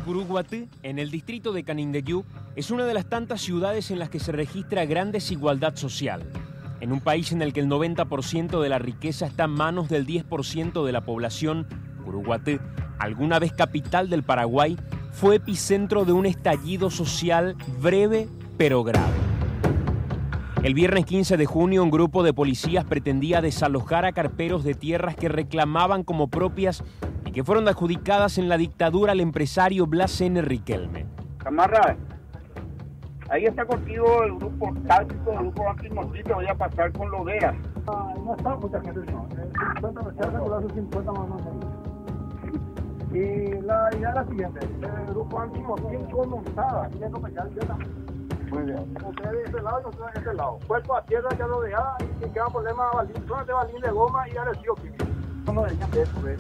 Curuguatí, en el distrito de Canindeyú, es una de las tantas ciudades en las que se registra gran desigualdad social. En un país en el que el 90% de la riqueza está en manos del 10% de la población, Curuguatí, alguna vez capital del Paraguay, fue epicentro de un estallido social breve pero grave. El viernes 15 de junio, un grupo de policías pretendía desalojar a carperos de tierras que reclamaban como propias y que fueron adjudicadas en la dictadura al empresario Blas N. Riquelme. Camarada, ahí está contigo el grupo táctico, el grupo antimosquito, voy a pasar con Lodera. No está mucha gente, no. 50 rechaza con los 50 más o menos. Y la idea es la siguiente, el grupo antimosquito montada, y eso me queda también. Muy bien. Ustedes de este lado y nosotros de este lado. Cuerpo a tierra ya rodeada y queda problema de balín, zonas de balín de goma y agresivo químico. No nos dejan de eso, de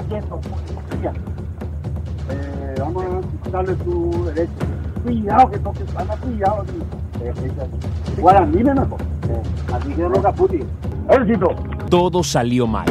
quieto, policía. Vamos a darle su derecho. Cuidado que toque espalda, cuidado. Guaraní me mejor. Así que no caputi. Éxito. Todo salió mal.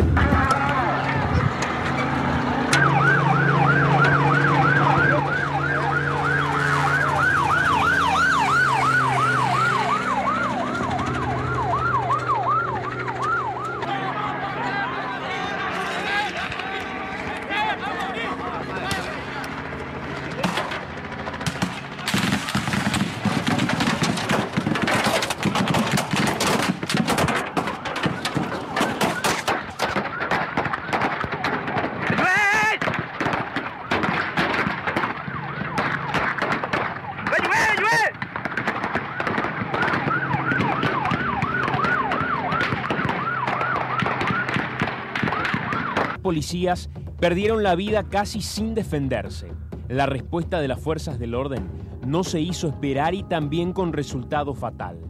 Policías perdieron la vida casi sin defenderse. La respuesta de las fuerzas del orden no se hizo esperar y también con resultado fatal.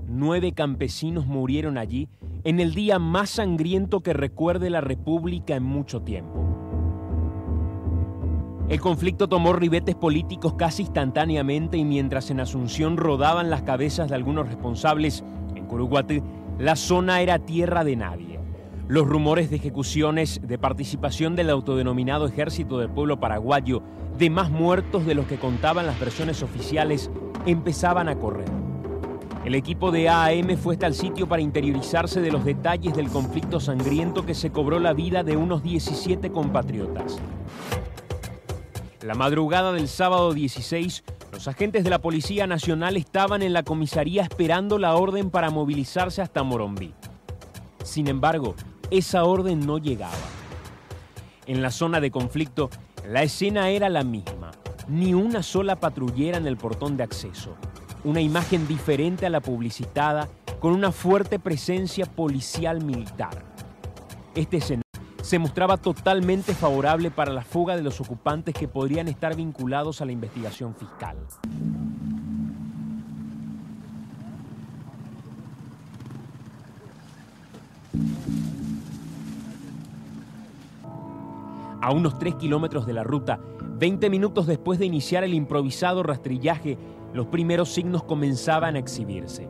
9 campesinos murieron allí en el día más sangriento que recuerde la República en mucho tiempo. El conflicto tomó ribetes políticos casi instantáneamente y mientras en Asunción rodaban las cabezas de algunos responsables, en Curuguatí la zona era tierra de nadie. Los rumores de ejecuciones, de participación del autodenominado Ejército del Pueblo Paraguayo, de más muertos de los que contaban las versiones oficiales, empezaban a correr. El equipo de AAM fue hasta el sitio para interiorizarse de los detalles del conflicto sangriento que se cobró la vida de unos 17 compatriotas. La madrugada del sábado 16, los agentes de la Policía Nacional estaban en la comisaría esperando la orden para movilizarse hasta Morombí. Sin embargo, esa orden no llegaba. En la zona de conflicto, la escena era la misma. Ni una sola patrullera en el portón de acceso. Una imagen diferente a la publicitada, con una fuerte presencia policial militar. Este escenario se mostraba totalmente favorable para la fuga de los ocupantes que podrían estar vinculados a la investigación fiscal. A unos 3 kilómetros de la ruta, 20 minutos después de iniciar el improvisado rastrillaje, los primeros signos comenzaban a exhibirse.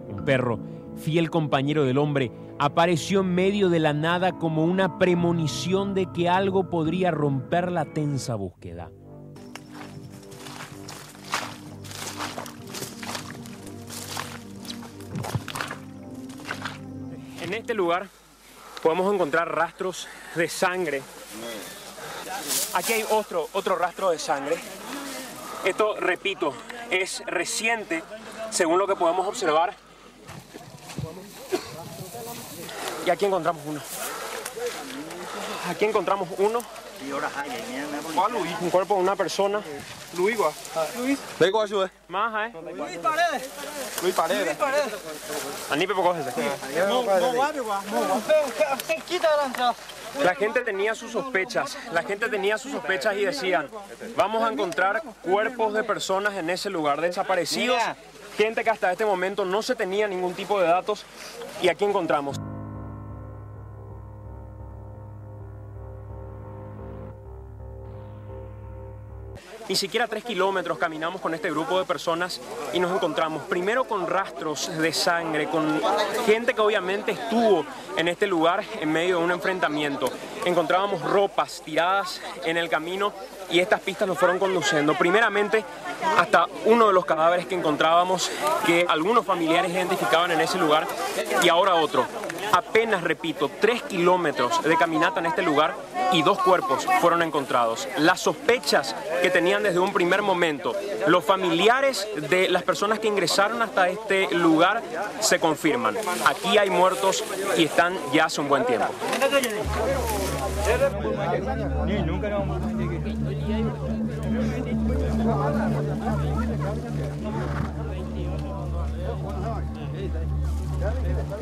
Un perro, fiel compañero del hombre, apareció en medio de la nada como una premonición de que algo podría romper la tensa búsqueda. En este lugar podemos encontrar rastros de sangre. Aquí hay otro rastro de sangre. Esto, repito, es reciente, según lo que podemos observar. Y aquí encontramos uno. Aquí encontramos uno. Un cuerpo de una persona. Luis. ¿De cuál ayuda? Más, Luis Paredes. Anipe poco ese. La gente tenía sus sospechas. Y decían, vamos a encontrar cuerpos de personas en ese lugar desaparecidos. Gente que hasta este momento no se tenía ningún tipo de datos. Y aquí encontramos. Ni siquiera 3 kilómetros caminamos con este grupo de personas y nos encontramos primero con rastros de sangre, con gente que obviamente estuvo en este lugar en medio de un enfrentamiento. Encontrábamos ropas tiradas en el camino y estas pistas nos fueron conduciendo primeramente hasta uno de los cadáveres que encontrábamos, que algunos familiares identificaban en ese lugar, y ahora otro. Apenas, repito, 3 kilómetros de caminata en este lugar y 2 cuerpos fueron encontrados. Las sospechas que tenían desde un primer momento los familiares de las personas que ingresaron hasta este lugar se confirman. Aquí hay muertos y están ya hace un buen tiempo.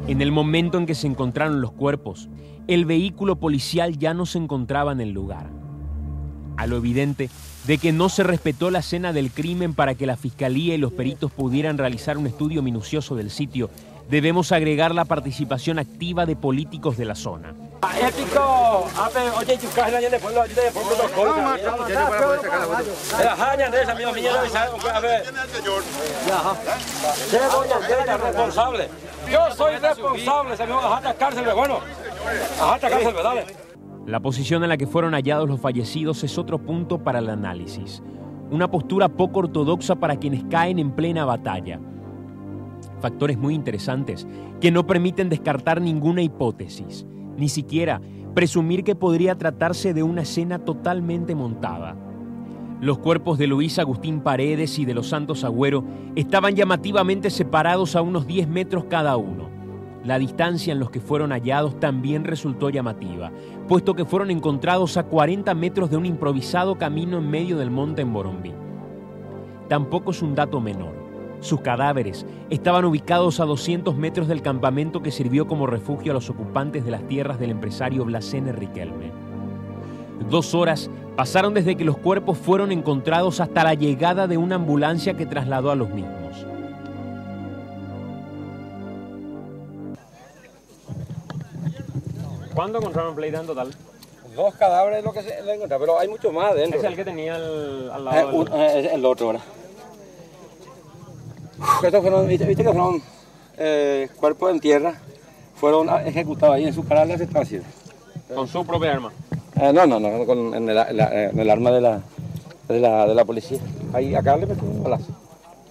En el momento en que se encontraron los cuerpos, el vehículo policial ya no se encontraba en el lugar. A lo evidente de que no se respetó la escena del crimen para que la fiscalía y los peritos pudieran realizar un estudio minucioso del sitio, debemos agregar la participación activa de políticos de la zona. Yo soy responsable, señor. Ajá, cárcel, bueno. Ajá, cárcel, dale. La posición en la que fueron hallados los fallecidos es otro punto para el análisis. Una postura poco ortodoxa para quienes caen en plena batalla. Factores muy interesantes que no permiten descartar ninguna hipótesis, ni siquiera presumir que podría tratarse de una escena totalmente montada. Los cuerpos de Luis Agustín Paredes y de los Santos Agüero estaban llamativamente separados a unos 10 metros cada uno. La distancia en los que fueron hallados también resultó llamativa, puesto que fueron encontrados a 40 metros de un improvisado camino en medio del monte en Borombí. Tampoco es un dato menor. Sus cadáveres estaban ubicados a 200 metros del campamento que sirvió como refugio a los ocupantes de las tierras del empresario Blas N. Riquelme. 2 horas pasaron desde que los cuerpos fueron encontrados hasta la llegada de una ambulancia que trasladó a los mismos. ¿Cuánto encontraron Pleita en total? 2 cadáveres es lo que se le encontró, pero hay mucho más adentro. ¿Es el que tenía al lado el otro ahora. Estos fueron, viste que fueron cuerpos en tierra, fueron ejecutados ahí en su parálisis estancia. ¿Con su propia arma? No, con en el arma de la policía. Ahí, acá le metí un balazo.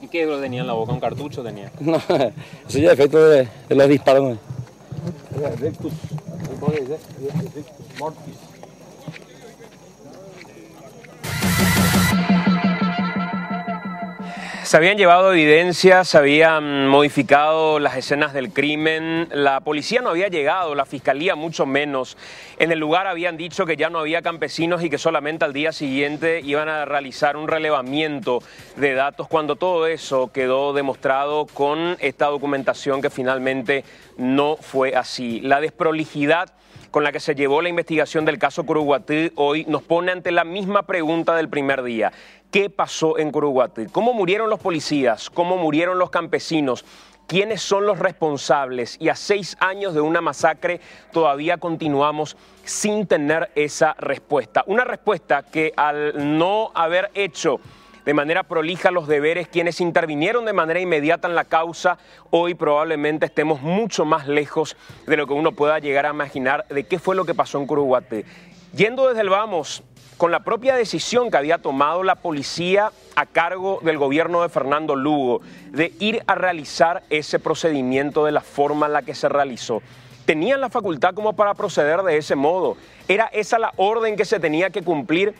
¿Y qué lo tenía en la boca? ¿Un cartucho tenía? No, eso ya es efecto de los disparos. Rectus mortis. Se habían llevado evidencias, se habían modificado las escenas del crimen, la policía no había llegado, la fiscalía mucho menos. En el lugar habían dicho que ya no había campesinos y que solamente al día siguiente iban a realizar un relevamiento de datos, cuando todo eso quedó demostrado con esta documentación que finalmente no fue así. La desprolijidad con la que se llevó la investigación del caso Curuguatí hoy nos pone ante la misma pregunta del primer día. ¿Qué pasó en Curuguatí? ¿Cómo murieron los policías? ¿Cómo murieron los campesinos? ¿Quiénes son los responsables? Y a 6 años de una masacre todavía continuamos sin tener esa respuesta. Una respuesta que al no haber hecho de manera prolija los deberes quienes intervinieron de manera inmediata en la causa, hoy probablemente estemos mucho más lejos de lo que uno pueda llegar a imaginar de qué fue lo que pasó en Curuguatí. Yendo desde el vamos, con la propia decisión que había tomado la policía a cargo del gobierno de Fernando Lugo de ir a realizar ese procedimiento de la forma en la que se realizó. Tenían la facultad como para proceder de ese modo. Era esa la orden que se tenía que cumplir,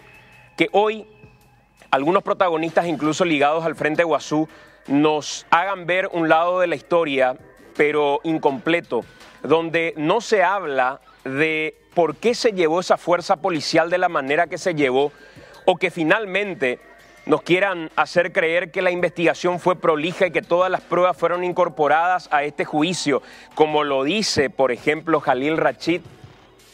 que hoy algunos protagonistas, incluso ligados al Frente Guazú, nos hagan ver un lado de la historia, pero incompleto, donde no se habla de por qué se llevó esa fuerza policial de la manera que se llevó, o que finalmente nos quieran hacer creer que la investigación fue prolija y que todas las pruebas fueron incorporadas a este juicio, como lo dice, por ejemplo, Jalil Rachid,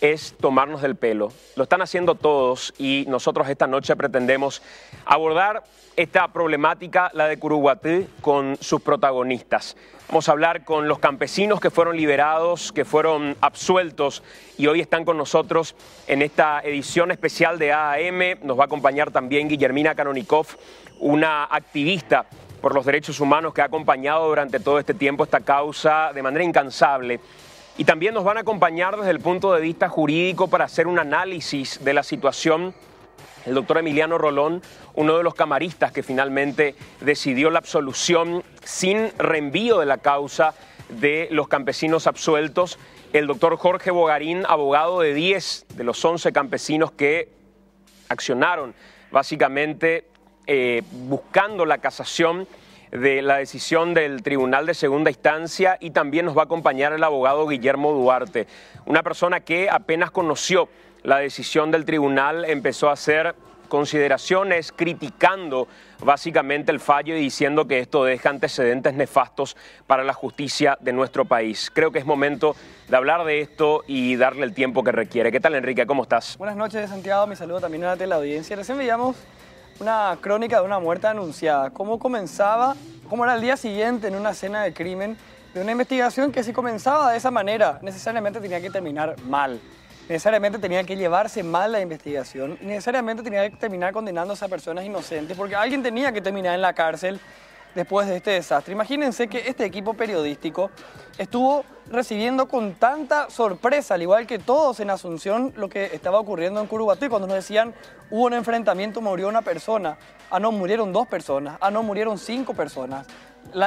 es tomarnos del pelo. Lo están haciendo todos y nosotros esta noche pretendemos abordar esta problemática, la de Curuguatí, con sus protagonistas. Vamos a hablar con los campesinos que fueron liberados, que fueron absueltos y hoy están con nosotros en esta edición especial de AAM. Nos va a acompañar también Guillermina Kanonikov, una activista por los derechos humanos que ha acompañado durante todo este tiempo esta causa de manera incansable. Y también nos van a acompañar desde el punto de vista jurídico para hacer un análisis de la situación el doctor Emiliano Rolón, uno de los camaristas que finalmente decidió la absolución sin reenvío de la causa de los campesinos absueltos. El doctor Jorge Bogarín, abogado de 10 de los 11 campesinos que accionaron básicamente buscando la casación de la decisión del Tribunal de Segunda Instancia, y también nos va a acompañar el abogado Guillermo Duarte, una persona que apenas conoció la decisión del tribunal empezó a hacer consideraciones criticando básicamente el fallo y diciendo que esto deja antecedentes nefastos para la justicia de nuestro país. Creo que es momento de hablar de esto y darle el tiempo que requiere. ¿Qué tal, Enrique? ¿Cómo estás? Buenas noches, Santiago. Mi saludo también a la teleaudiencia. Recién veíamos una crónica de una muerte anunciada. Cómo comenzaba, cómo era el día siguiente en una escena de crimen, de una investigación que si comenzaba de esa manera, necesariamente tenía que terminar mal. Necesariamente tenía que llevarse mal la investigación y necesariamente tenía que terminar condenándose a personas inocentes, porque alguien tenía que terminar en la cárcel después de este desastre. Imagínense que este equipo periodístico estuvo recibiendo con tanta sorpresa, al igual que todos en Asunción, lo que estaba ocurriendo en Curuguatí, cuando nos decían hubo un enfrentamiento, murió una persona, no, murieron 2 personas, no, murieron 5 personas.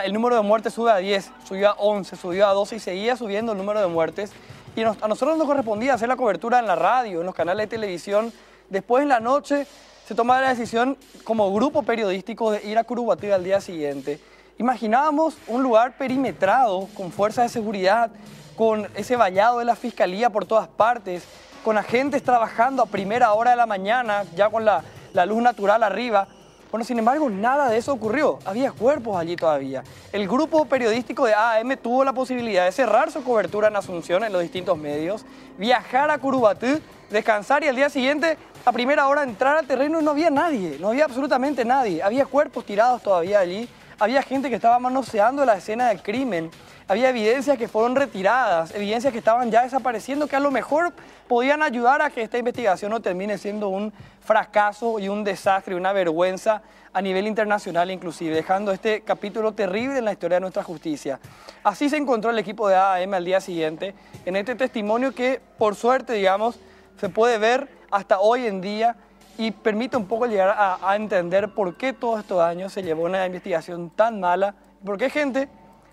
El número de muertes sube a 10, subió a 11, subió a 12 y seguía subiendo el número de muertes. Y a nosotros nos correspondía hacer la cobertura en la radio, en los canales de televisión. Después en la noche se tomaba la decisión como grupo periodístico de ir a Curuguatí al día siguiente. Imaginábamos un lugar perimetrado, con fuerzas de seguridad, con ese vallado de la fiscalía por todas partes, con agentes trabajando a primera hora de la mañana, ya con la luz natural arriba. Bueno, sin embargo, nada de eso ocurrió. Había cuerpos allí todavía. El grupo periodístico de AAM tuvo la posibilidad de cerrar su cobertura en Asunción, en los distintos medios, viajar a Curuguatí, descansar y al día siguiente, a primera hora, entrar al terreno y no había nadie, no había absolutamente nadie. Había cuerpos tirados todavía allí, había gente que estaba manoseando la escena del crimen, había evidencias que fueron retiradas, evidencias que estaban ya desapareciendo, que a lo mejor podían ayudar a que esta investigación no termine siendo un fracaso y un desastre, una vergüenza a nivel internacional inclusive, dejando este capítulo terrible en la historia de nuestra justicia. Así se encontró el equipo de AAM al día siguiente, en este testimonio que, por suerte, digamos, se puede ver hasta hoy en día y permite un poco llegar a entender por qué todos estos años se llevó una investigación tan mala, por qué gente,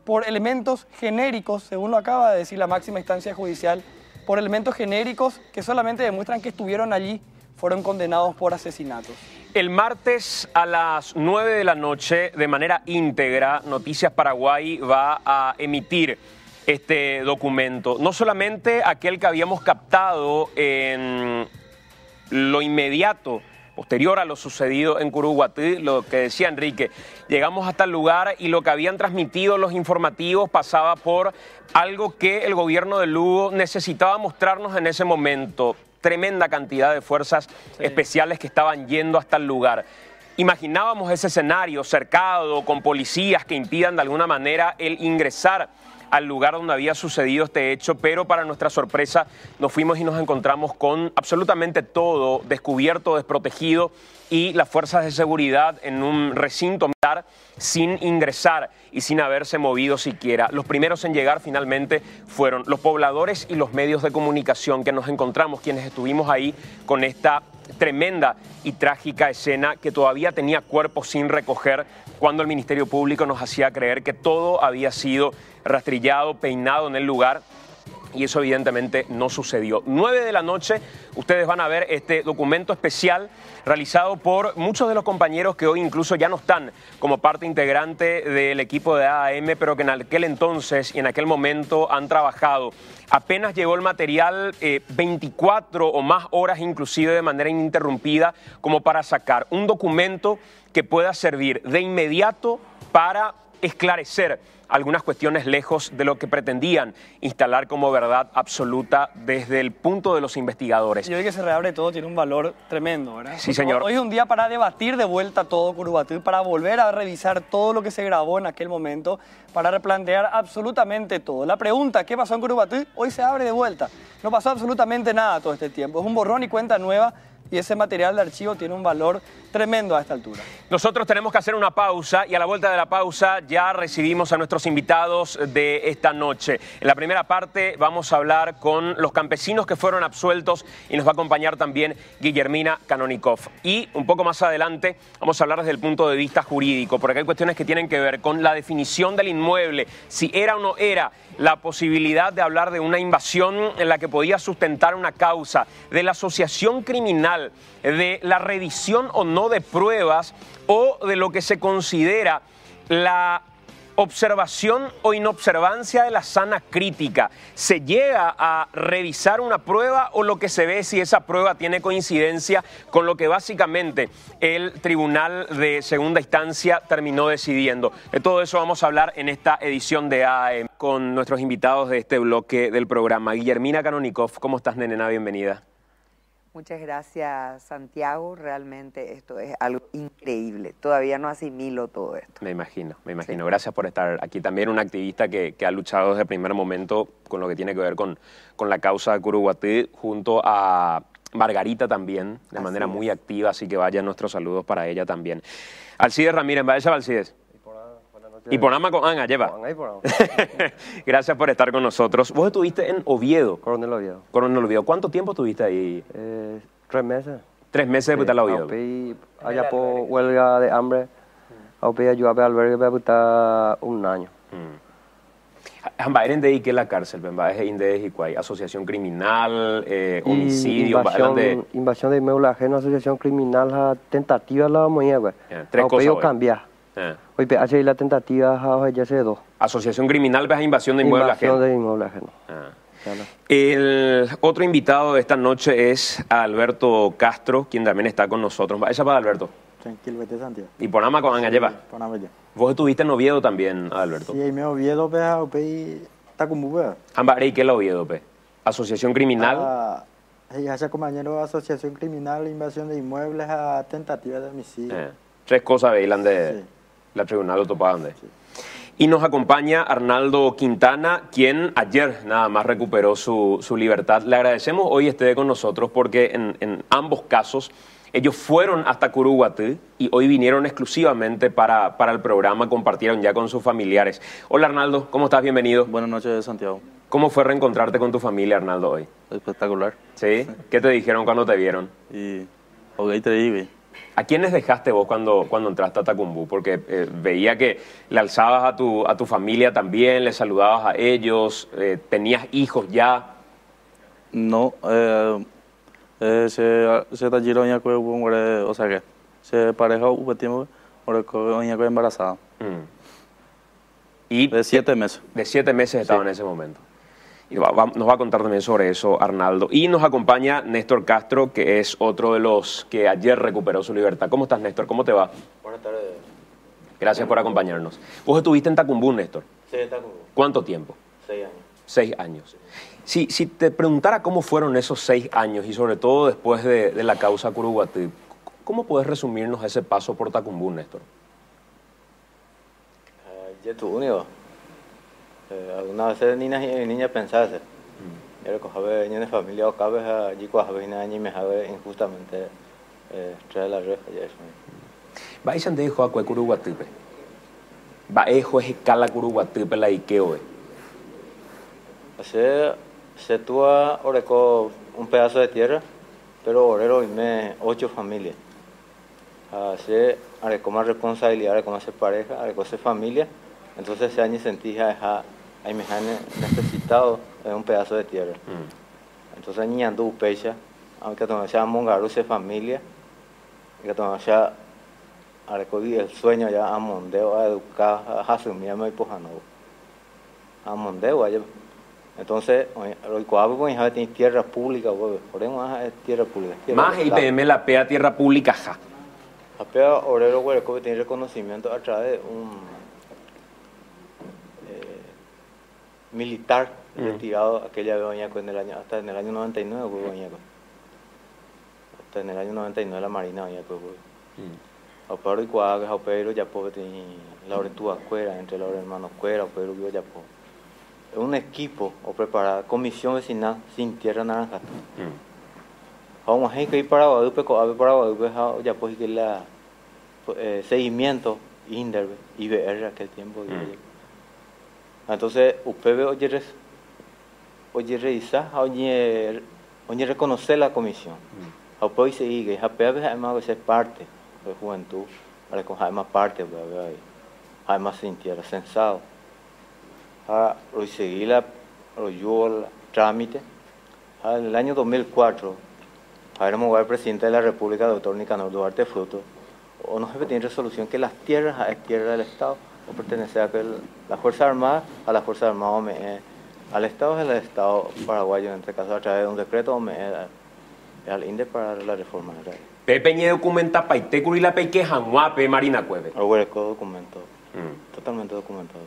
por elementos genéricos, según lo acaba de decir la máxima instancia judicial, por elementos genéricos que solamente demuestran que estuvieron allí, fueron condenados por asesinatos. El martes a las 9 de la noche, de manera íntegra, Noticias Paraguay va a emitir este documento. No solamente aquel que habíamos captado en lo inmediato, posterior a lo sucedido en Curuguatí, lo que decía Enrique, llegamos hasta el lugar y lo que habían transmitido los informativos pasaba por algo que el gobierno de Lugo necesitaba mostrarnos en ese momento. Tremenda cantidad de fuerzas especiales que estaban yendo hasta el lugar. Imaginábamos ese escenario cercado con policías que impidan de alguna manera el ingresar al lugar donde había sucedido este hecho, pero para nuestra sorpresa nos fuimos y nos encontramos con absolutamente todo descubierto, desprotegido y las fuerzas de seguridad en un recinto militar sin ingresar y sin haberse movido siquiera. Los primeros en llegar finalmente fueron los pobladores y los medios de comunicación que nos encontramos, quienes estuvimos ahí con esta tremenda y trágica escena que todavía tenía cuerpos sin recoger cuando el Ministerio Público nos hacía creer que todo había sido rastrillado, peinado en el lugar, y eso evidentemente no sucedió. 9 de la noche, ustedes van a ver este documento especial realizado por muchos de los compañeros que hoy incluso ya no están como parte integrante del equipo de AAM, pero que en aquel entonces y en aquel momento han trabajado. Apenas llegó el material, 24 o más horas inclusive de manera ininterrumpida, como para sacar un documento que pueda servir de inmediato para esclarecer algunas cuestiones lejos de lo que pretendían instalar como verdad absoluta desde el punto de los investigadores. Y hoy que se reabre todo tiene un valor tremendo, ¿verdad? Sí, señor. Hoy es un día para debatir de vuelta todo Curuguatí, para volver a revisar todo lo que se grabó en aquel momento, para replantear absolutamente todo. La pregunta, ¿qué pasó en Curuguatí? Hoy se abre de vuelta. No pasó absolutamente nada todo este tiempo. Es un borrón y cuenta nueva. Y ese material de archivo tiene un valor tremendo a esta altura. Nosotros tenemos que hacer una pausa y a la vuelta de la pausa ya recibimos a nuestros invitados de esta noche. En la primera parte vamos a hablar con los campesinos que fueron absueltos y nos va a acompañar también Guillermina Kanonikov. Y un poco más adelante vamos a hablar desde el punto de vista jurídico, porque hay cuestiones que tienen que ver con la definición del inmueble, si era o no era, la posibilidad de hablar de una invasión en la que podía sustentar una causa, de la asociación criminal, de la revisión o no de pruebas o de lo que se considera la observación o inobservancia de la sana crítica. ¿Se llega a revisar una prueba o lo que se ve si esa prueba tiene coincidencia con lo que básicamente el Tribunal de Segunda Instancia terminó decidiendo? De todo eso vamos a hablar en esta edición de AM con nuestros invitados de este bloque del programa. Guillermina Kanonikov, ¿cómo estás, nena? Bienvenida. Muchas gracias, Santiago. Realmente esto es algo increíble. Todavía no asimilo todo esto. Me imagino. Sí. Gracias por estar aquí. También una activista que ha luchado desde el primer momento con lo que tiene que ver con la causa de Curuguatí, junto a Margarita también, de manera muy activa, así que vayan nuestros saludos para ella también. Alcides Ramírez, vaya Alcides. Y Ponama con Anga, lleva. Gracias por estar con nosotros. Vos estuviste en Oviedo. Coronel Oviedo. Coronel Oviedo. ¿Cuánto tiempo estuviste ahí? 3 meses. 3 meses de putar la Oviedo. Allá por huelga de hambre. Aupi ayudaba al albergue para putar un año. ¿Hamba eren de ahí que la cárcel? ¿Hamba es de Jicuay? ¿Asociación criminal? ¿Homicidio? Invasión de inmueble ajeno, asociación criminal, tentativa la moña, güey. 3 cosas. Cambiar. Hoy hace la tentativa ya se dos. Asociación criminal, ves invasión de inmueble ajeno. Invasión de inmueble ajeno. El otro invitado de esta noche es Alberto Castro, quien también está con nosotros. Esa para Alberto. Tranquilo, vete Santiago. ¿Y por Ama con Angalleva? Por Angalleva. ¿Vos estuviste en Oviedo también, Alberto? Sí, me Oviedo, pe, está como ve. Amba, ¿y qué es la Oviedo, pe? ¿Asociación criminal? Ese compañero, asociación criminal, invasión de inmuebles, tentativa de homicidio. 3 cosas veían de Sí. la tribunal de Topagande. Sí. Y nos acompaña Arnaldo Quintana, quien ayer nada más recuperó su libertad. Le agradecemos hoy esté con nosotros porque en ambos casos ellos fueron hasta Curuguatí y hoy vinieron exclusivamente para el programa, compartieron ya con sus familiares. Hola Arnaldo, ¿cómo estás? Bienvenido. Buenas noches, Santiago. ¿Cómo fue reencontrarte con tu familia, Arnaldo, hoy? Espectacular. ¿Sí? ¿Qué te dijeron cuando te vieron? Y hoy te digo. ¿A quiénes dejaste vos cuando entraste a Tacumbú? Porque veía que le alzabas a tu familia también, le saludabas a ellos, tenías hijos ya. No, se tallieron ya con o sea que se pareja un tiempo con embarazada. Y de 7 meses. De 7 meses estaba en ese momento. Y nos va a contar también sobre eso Arnaldo. Y nos acompaña Néstor Castro, que es otro de los que ayer recuperó su libertad. ¿Cómo estás, Néstor? ¿Cómo te va? Buenas tardes. Gracias por acompañarnos. ¿Vos estuviste en Tacumbú, Néstor? Sí, en Tacumbú. ¿Cuánto tiempo? 6 años. 6 años. Si te preguntara cómo fueron esos 6 años y sobre todo después de la causa Curuguatí, ¿cómo puedes resumirnos ese paso por Tacumbú, Néstor? Yo tu único. Algunas veces niña pensase. Yo cojabe niña de familia o cabe allí cojabe niña y me jabe injustamente trae la reja y eso. Va y de hijo a Curuguatí. Va hijo es cala Curuguatí la Ikeo. Se tuvo oreco un pedazo de tierra, pero orero y me 8 familias. Así areco más responsabilidad, areco más pareja, areco ser familia. Entonces ese año sentí ahí me han necesitado un pedazo de tierra. Entonces ni andu pecha, aunque todavía sea mongaru se familia, que todavía sea areco el sueño ya a mondeo a educar a asumir y pojano. A mondeo allá. Entonces, hoy cuando hija tiene tierra pública, por eso es tierra pública. Más IPM la PEA tierra pública ja. La PEA obrero hueco tiene reconocimiento a través de militar retirado aquella vez Oñaco hasta en el año 99 fue Oñaco. Hasta en el año 99 la Marina Oñaco fue. Opero y Cuaga, Opero ya puede tener la Orentua Cuera, entre los hermanos Cuera, Opero y Oyapo. Es un equipo o preparada, comisión vecinal sin tierra naranja. Vamos a ir para Guadalupe, para Guadalupe, ya pues que la seguimiento Inderbe, IBR aquel tiempo. Entonces, usted oye revisar, oye reconocer la comisión. Después se sigue, además es parte de juventud, para que más parte, además sin tierra, censado. Lo seguí lo el trámite. En el año 2004, éramos el presidente de la República, doctor Nicanor Duarte Fruto, o no se tiene resolución que las tierras es tierra del Estado o pertenece a la Fuerza Armada, a la Fuerza Armada al Estado es el Estado paraguayo, en este caso a través de un decreto al INDE para la reforma de la ley. Pepe ñe documenta paitecuri la peique janguape Marina Cueve. Hueco documento, totalmente documentado.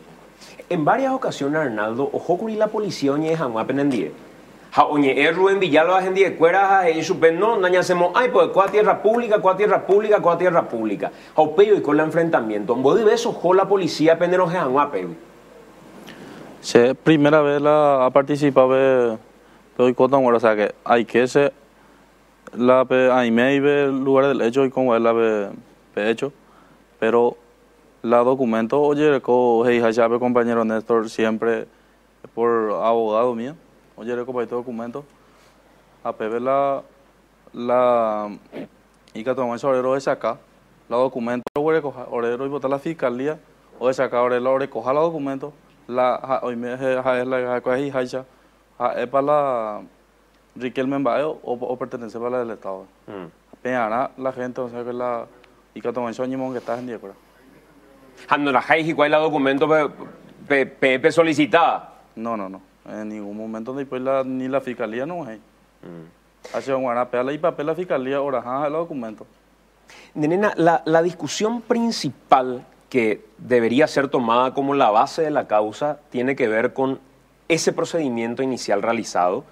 En varias ocasiones, Arnaldo, ojocuri la policía oñe janguape nendie. Ja oñe Rubén Villalba hendie cuera y supen no nañasemos ay pues cuá tierra pública. Jaupeyo y con el enfrentamiento. En vos de beso jo la policía penderos janguape. Sí, primera vez ha participado hoy con o sea que hay que ser la ahí me ve el lugar del hecho y como es la hecho, pero la documento oye co compañero Néstor siempre por abogado mío oye para este documento a PB la y que tomamos orero de acá la documento orero y votar la fiscalía o de acá orero coja la documento la hoy me es la es para la Riquelme Mbaeo o pertenece para la del Estado. Peñará la gente, o sea que la y que tomó ñimón que está en día, ¿no la hay igual la documento Pepe solicitada? No. En ningún momento ni la fiscalía no hay. Hace un guarapea y papel la fiscalía ahora el documento. Nena, la discusión principal que debería ser tomada como la base de la causa tiene que ver con ese procedimiento inicial realizado,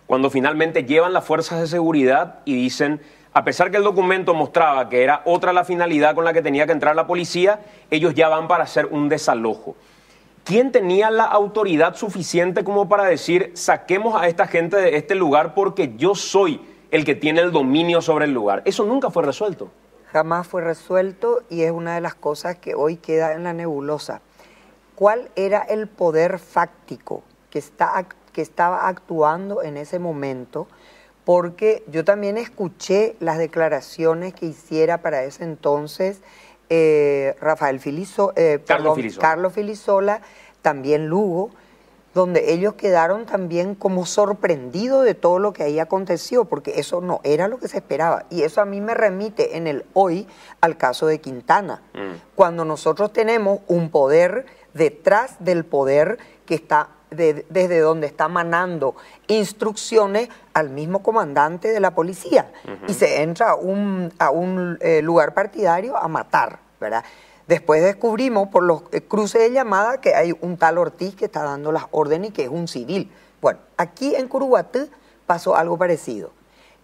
cuando finalmente llevan las fuerzas de seguridad y dicen, a pesar que el documento mostraba que era otra la finalidad con la que tenía que entrar la policía, ellos ya van para hacer un desalojo. ¿Quién tenía la autoridad suficiente como para decir, saquemos a esta gente de este lugar porque yo soy el que tiene el dominio sobre el lugar? Eso nunca fue resuelto. Jamás fue resuelto y es una de las cosas que hoy queda en la nebulosa. ¿Cuál era el poder fáctico que estaba actuando en ese momento? Porque yo también escuché las declaraciones que hiciera para ese entonces Carlos Filisola, también Lugo, donde ellos quedaron también como sorprendidos de todo lo que ahí aconteció, porque eso no era lo que se esperaba. Y eso a mí me remite en el hoy al caso de Quintana, cuando nosotros tenemos un poder detrás del poder que está desde donde está manando instrucciones al mismo comandante de la policía y se entra a un lugar partidario a matar, ¿verdad? Después descubrimos por los cruces de llamada que hay un tal Ortiz que está dando las órdenes y que es un civil. Bueno, aquí en Curuguatí pasó algo parecido.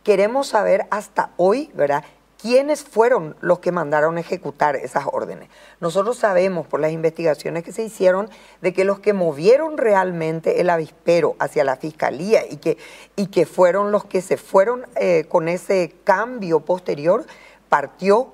Queremos saber hasta hoy, ¿verdad?, quiénes fueron los que mandaron ejecutar esas órdenes. Nosotros sabemos por las investigaciones que se hicieron de que los que movieron realmente el avispero hacia la fiscalía y que fueron los que se fueron con ese cambio posterior, partió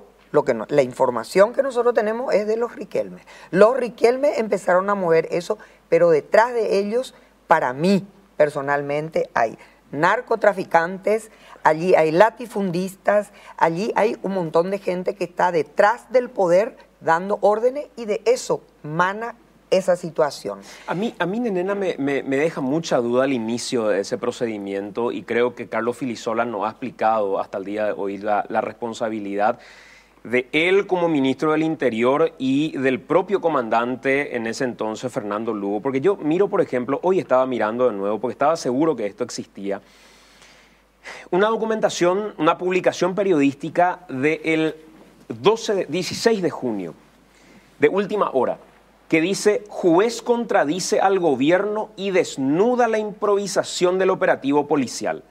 la información que nosotros tenemos es de los Riquelme. Los Riquelme empezaron a mover eso, pero detrás de ellos, para mí personalmente, hay narcotraficantes, allí hay latifundistas, allí hay un montón de gente que está detrás del poder dando órdenes y de eso mana esa situación. A mí nena, me deja mucha duda el inicio de ese procedimiento y creo que Carlos Filisola nos ha explicado hasta el día de hoy la responsabilidad de él como ministro del Interior y del propio comandante en ese entonces, Fernando Lugo, porque yo miro, por ejemplo, hoy estaba mirando de nuevo, porque estaba seguro que esto existía, una documentación, una publicación periodística del 16 de junio, de última hora, que dice: juez contradice al gobierno y desnuda la improvisación del operativo policial.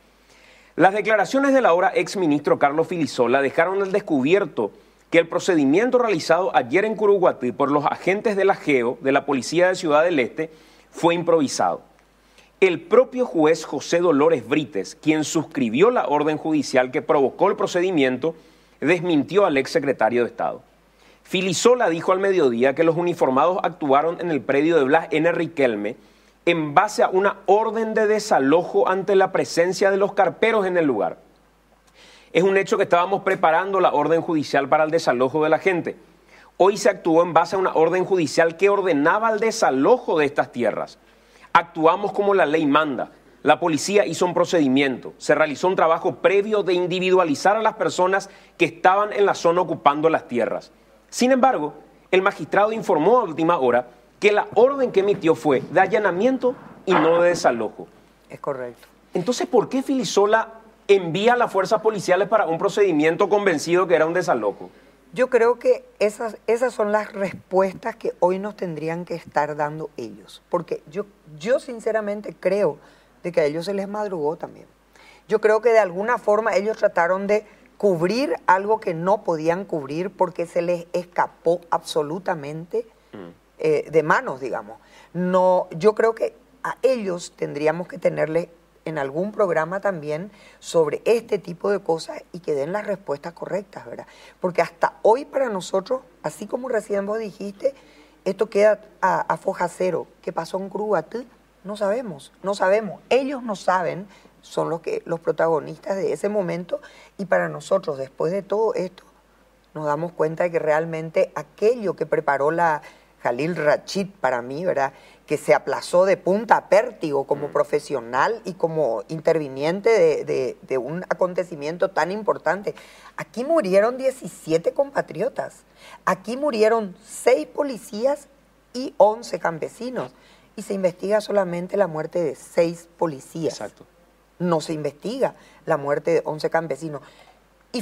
Las declaraciones del ahora exministro Carlos Filisola dejaron al descubierto que el procedimiento realizado ayer en Curuguatí por los agentes de la GEO, de la Policía de Ciudad del Este, fue improvisado. El propio juez José Dolores Brites, quien suscribió la orden judicial que provocó el procedimiento, desmintió al exsecretario de Estado. Filisola dijo al mediodía que los uniformados actuaron en el predio de Blas N. Riquelme en base a una orden de desalojo ante la presencia de los carperos en el lugar. Es un hecho que estábamos preparando la orden judicial para el desalojo de la gente. Hoy se actuó en base a una orden judicial que ordenaba el desalojo de estas tierras. Actuamos como la ley manda. La policía hizo un procedimiento, se realizó un trabajo previo de individualizar a las personas que estaban en la zona ocupando las tierras. Sin embargo, el magistrado informó a última hora que la orden que emitió fue de allanamiento y no de desalojo. Es correcto. Entonces, ¿por qué Filisola envía a las fuerzas policiales para un procedimiento convencido que era un desalojo? Yo creo que esas son las respuestas que hoy nos tendrían que estar dando ellos. Porque yo sinceramente creo de que a ellos se les madrugó también. Yo creo que de alguna forma ellos trataron de cubrir algo que no podían cubrir porque se les escapó absolutamente de manos, digamos. No, yo creo que a ellos tendríamos que tenerles en algún programa también sobre este tipo de cosas y que den las respuestas correctas, ¿verdad? Porque hasta hoy para nosotros, así como recién vos dijiste, esto queda a foja cero. ¿Qué pasó en Curuguatí? No sabemos. Ellos no saben, son los protagonistas de ese momento, y para nosotros, después de todo esto, nos damos cuenta de que realmente aquello que preparó la Khalil Rachid para mí, ¿verdad?, que se aplazó de punta a pértigo como profesional y como interviniente de un acontecimiento tan importante. Aquí murieron 17 compatriotas, aquí murieron 6 policías y 11 campesinos, y se investiga solamente la muerte de 6 policías. Exacto. No se investiga la muerte de 11 campesinos. Y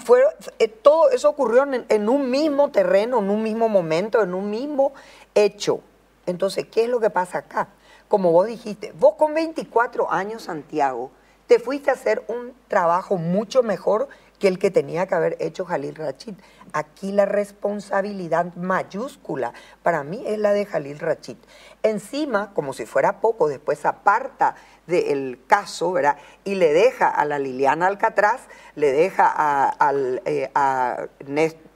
todo eso ocurrió en un mismo terreno, en un mismo momento, en un mismo hecho. Entonces, ¿qué es lo que pasa acá? Como vos dijiste, vos con 24 años, Santiago, te fuiste a hacer un trabajo mucho mejor que el que tenía que haber hecho Khalil Rachid. Aquí la responsabilidad mayúscula para mí es la de Khalil Rachid. Encima, como si fuera poco, después aparta del caso, ¿verdad?, y le deja a la Liliana Alcatraz, le deja a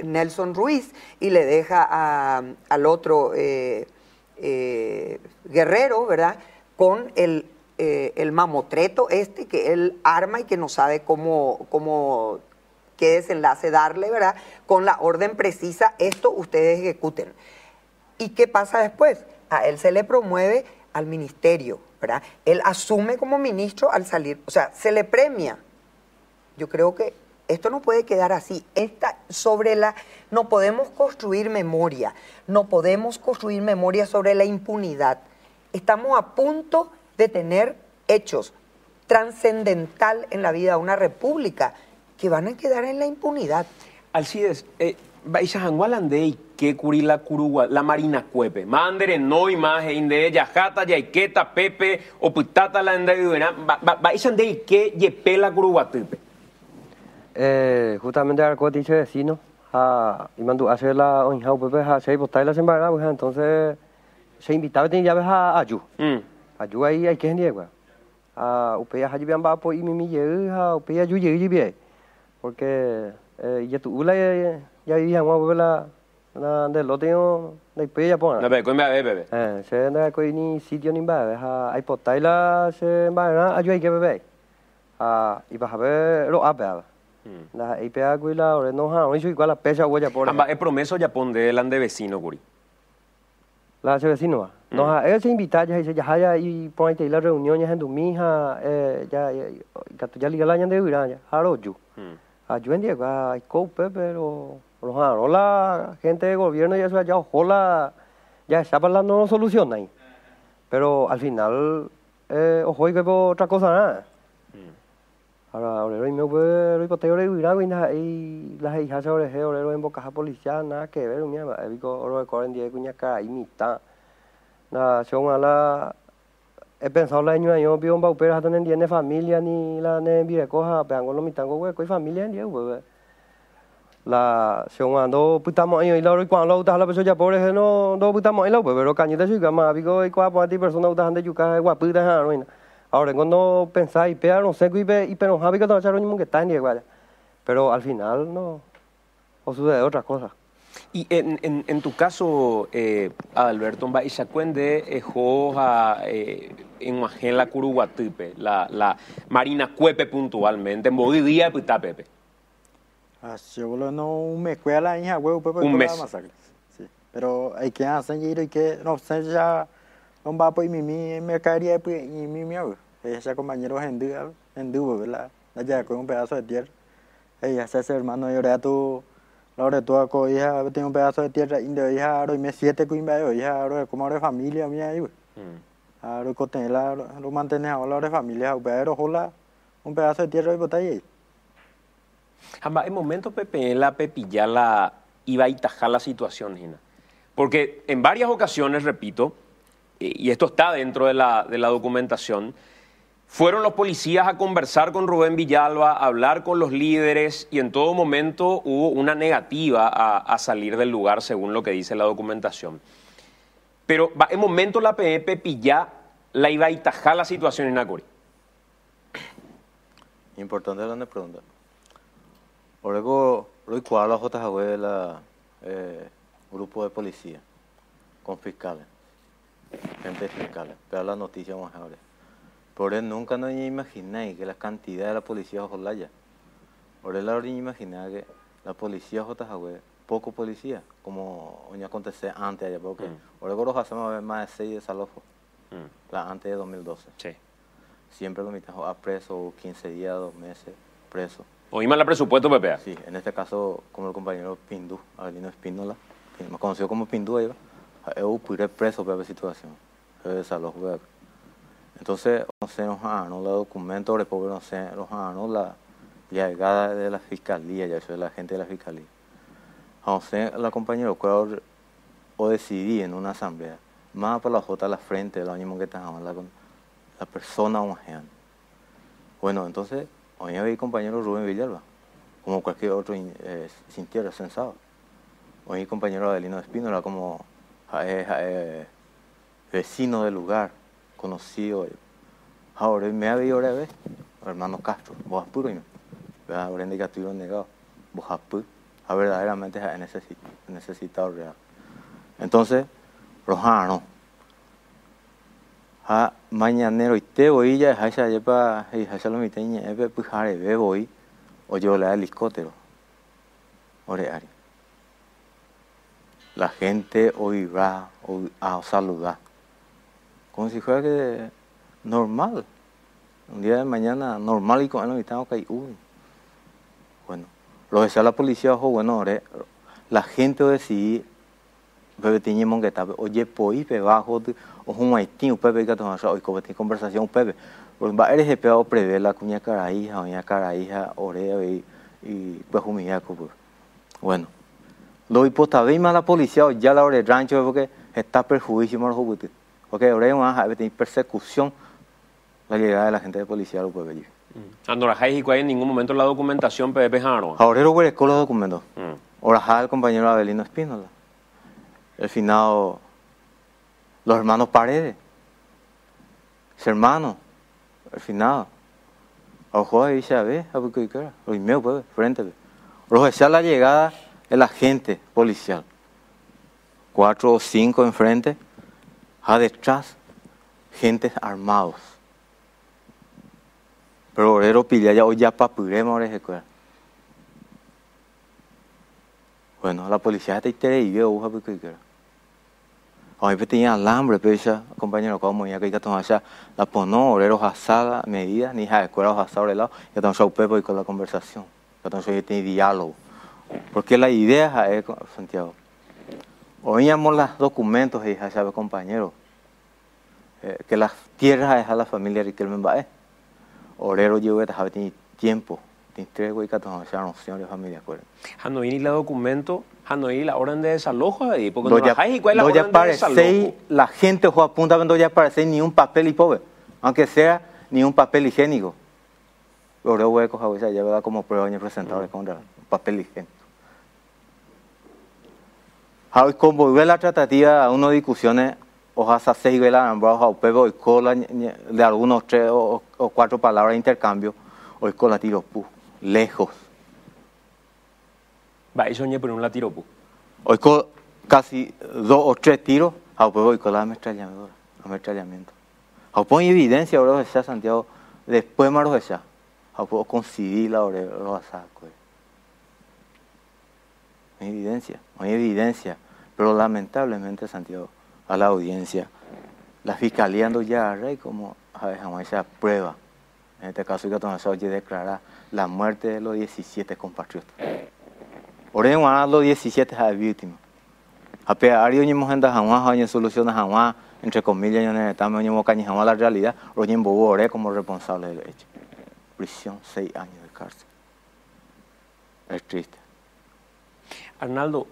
Nelson Ruiz y le deja al otro Guerrero, ¿verdad?, con el mamotreto que él arma y que no sabe cómo qué desenlace darle, ¿verdad?, con la orden precisa: esto ustedes ejecuten. ¿Y qué pasa después? A él se le promueve al ministerio, ¿verdad? Él asume como ministro al salir, o sea, se le premia. Yo creo que esto no puede quedar así. No podemos construir memoria, sobre la impunidad. Estamos a punto de tener hechos trascendental en la vida de una república que van a quedar en la impunidad. Alcides, Baixajangualandei, que curila curugua, la marina cuepe, mandere no imagen inde yajata, yaiketa, pepe, o putata la ende Baixandei, que yepela curuguatipe. Justamente al dice vecino, y mandó a hacer la onjau pepe, a hacer botar la semana, pues entonces se invitaba a llaves a Ayu. Ayu ahí hay que geniar, upea haji bien va por y mi llega, upea yu llega porque ya tu ula ya vivía la del lote de pella pona. No ve, con bebé. Se anda con ni sitio ni va, hay potaila se va a yo hay que bebé. Y vas a ver lo apea. La IPA cuila o no ha, hoy igual la pesa huella por. Amba es promeso ya pon de el ande vecino curi. La hace vecino. No, él se invita ya dice ya y pon ahí la reunión ya en tu mija ya liga la año de Urania, haroju. Yo en día hay cope pero la gente de gobierno y eso ya ojalá ya está hablando no soluciona ahí. Pero al final ojo que por otra cosa nada. Ahora hoy me voy a tener y las hijas sobre en bocaja policial nada que ver mira digo oro de 40 cuña acá y mitad He pensado la año yo vio un baupero hasta no tiene familia ni la ne vive coja peango lo mitango güey coi familia en Dios güey la son ando putamos ahí la cuando lo la persona pobre no putamos ahí lo pero cañita sí que más bigo y cua ti persona utan de yuca guaputa ha no ahora cuando pensáis pero no sé y pero javi que no charon ni que está en igual pero al final no o sucede otra cosa. Y en tu caso, Alberto, ¿y se cuende en la Curuguatipe, la Marina Cuepe puntualmente, en Bolivia y Pepe? Así no me cuela la hija huevo Pepe un mes. Sí. Pero hay que hacer y que no sé ya no va por mi mercadería y mi mío. Ese compañero en Dubo, ¿verdad? Allá con un pedazo de tierra. Ella se hace hermano y ahora tú ahora tú acá hija tengo un pedazo de tierra indio hija ahora me 7 cuimba hija ahora como ahora familia mía ahí ahora coten la lo mantener ahora de familia pero hola un pedazo de tierra y botella Jamba en momento Pepe la Pepilla la iba a itajar la situación Gina porque en varias ocasiones repito y esto está dentro de la documentación. Fueron los policías a conversar con Rubén Villalba, a hablar con los líderes y en todo momento hubo una negativa a salir del lugar según lo que dice la documentación. Pero en momento la Pepe ya la iba a itajar la situación en Nacori. Importante la pregunta. Luego, cuál la JJB de la grupo de policía con fiscales, gente fiscales, pero la noticia más ahora. Por eso nunca nos imaginé que la cantidad de la policía Jolaya. Por eso ahora imaginé que la policía JJB, poco policía, como hoy acontece antes allá, porque ahora los hacemos más de 6 desalojos, antes de 2012. Sí. Siempre lo mitad a preso, 15 días, 2 meses, preso. ¿Oímos el presupuesto, Pepe? Sí, en este caso, como el compañero Pindú, Avelino Espínola, más conocido como Pindú, yo pude preso por esa situación, de desalojo. Entonces, no sé, nos ganó la documento, no sé, nos ganó la llegada de la fiscalía, ya soy la gente de la fiscalía. No sé, la compañera, o decidí en una asamblea, más para la J a la frente, lo mismo que estábamos con la persona homogénea. Bueno, entonces, hoy había compañero Rubén Villalba, como cualquier otro sin tierra, sensado. Hoy compañero Adelino Espínola, como vecino del lugar. Conocido ahora me había ahora vez hermano Castro vos apuro y ahora en el negado vos apuro verdaderamente necesitado real entonces rojano mañanero y te voy ya esa lleva esa lo miteña pues jare voy o yo la helicóptero ore la gente oirá a saludar como si fuera que normal, un día de mañana normal y con él estamos que hay bueno, lo decía la policía ojo bueno, la gente decide Pepe tiene mongueta, oye poi pe bajo o un haití, Pepe que toma hoy como tiene conversación Pepe, porque va eres pegado prevé la cuña caraíja, orea y pues humilla bueno, lo hipotaba más la policía ya la hora de rancho porque está perjuicio más los juguetes. Porque ahora vamos a tener persecución la llegada de la gente de policía al pueblo. Andorajay y en ningún momento la documentación Pepe Jaro. Ahora lo huele con los documentos. Ahora el compañero Avelino Espínola. El finado, los hermanos Paredes. Ese hermano, el finado. Ojo ahí se ve, a ver qué era. Lo mío pues, frente. Los decía la llegada de la gente policial. 4 o 5 enfrente. Detrás, gentes armados. Pero orero pilla ya hoy ya papuremos ahora. Bueno, la policía está y vio uja porque era. Hoy tenía alambre, pero compañero, como ya que tomar la ponó, orero asada, medida, ni ja escuela asada por el lado, ya estamos a pepo y con la conversación. Ya estamos a tener diálogo. Porque la idea es, Santiago, oíamos los documentos y ya sabe compañero. Que las tierras es a la familia Riquelme Baez. Orero yo tiene tiempo tres güey que tomamos ya no señores familia acuerdo. No viene la documento, no viene la orden de desalojo ahí, porque no hay cuál es la orden de desalojo. La gente juega apunta cuando ya aparece ni un papel y pobre, aunque sea ni un papel higiénico. Los huecos a veces ya va como prueba en presentable contra papel higiénico. Hoy como la tratativa a una discusiones ojalá se sigue la nombrado a Pepe hoy cola de algunos 3 o 4 palabras de intercambio hoy con la tiro lejos. Va, eso ñe por un la tiro hoy con casi 2 o 3 tiros a Pepe hoy con la ametrallamiento. A pon evidencia ahora de Santiago después más de esa. A puedo conseguir la hora lo saco. No hay evidencia, pero lamentablemente Santiago a la audiencia la fiscalía ando ya rey como a ver jamás esa prueba. En este caso que tomamos hoy declarar la muerte de los 17 compatriotas. Por eso a los 17 a víctima. A pegar y oñemos en jamás oñe soluciones jamás entre comillas yo necesitamos oñemos caña jamás la realidad oñemos bobo como responsable del hecho. Prisión 6 años de cárcel. Es triste. Arnaldo,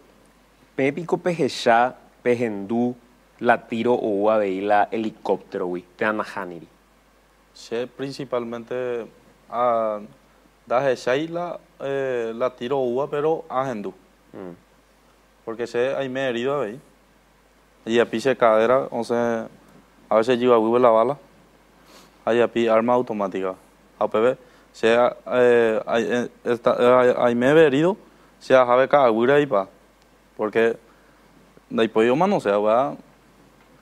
Pépico Pejesá, Pejendú, la tiro o la helicóptero, güey, te han haniri. Sí, principalmente a la tiro uva, pero a Hendú. Porque sé, hay me herido ahí. Y a pise cadera, o sea, a veces lleva huevo la bala. Hay a pi arma automática. A PB, sea, hay me herido. Se ha sabe cada huira ahí pa, porque de ahí podido más no sea, va,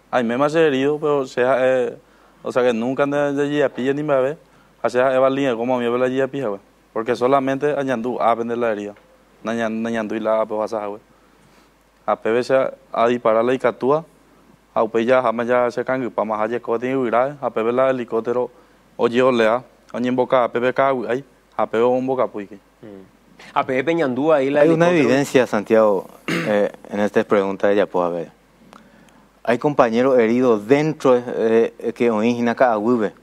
hay me más herido, pero sea, o sea que nunca de allí a pilla ni me ve, así es línea como a mí ve la allí a pija, porque solamente añandú a vender la herida, nañandú y la a pues a PB se a disparar la icatúa, a upey ya jamás ya se cangue para más allá que tiene huira, a PB la helicóptero oye olea, oye en boca a PB cada ahí, a PB un boca puique. A Pepe Peñandúa ahí la hay una evidencia, Santiago, en esta pregunta ella puede haber. Hay compañeros heridos dentro que origina cada hueve.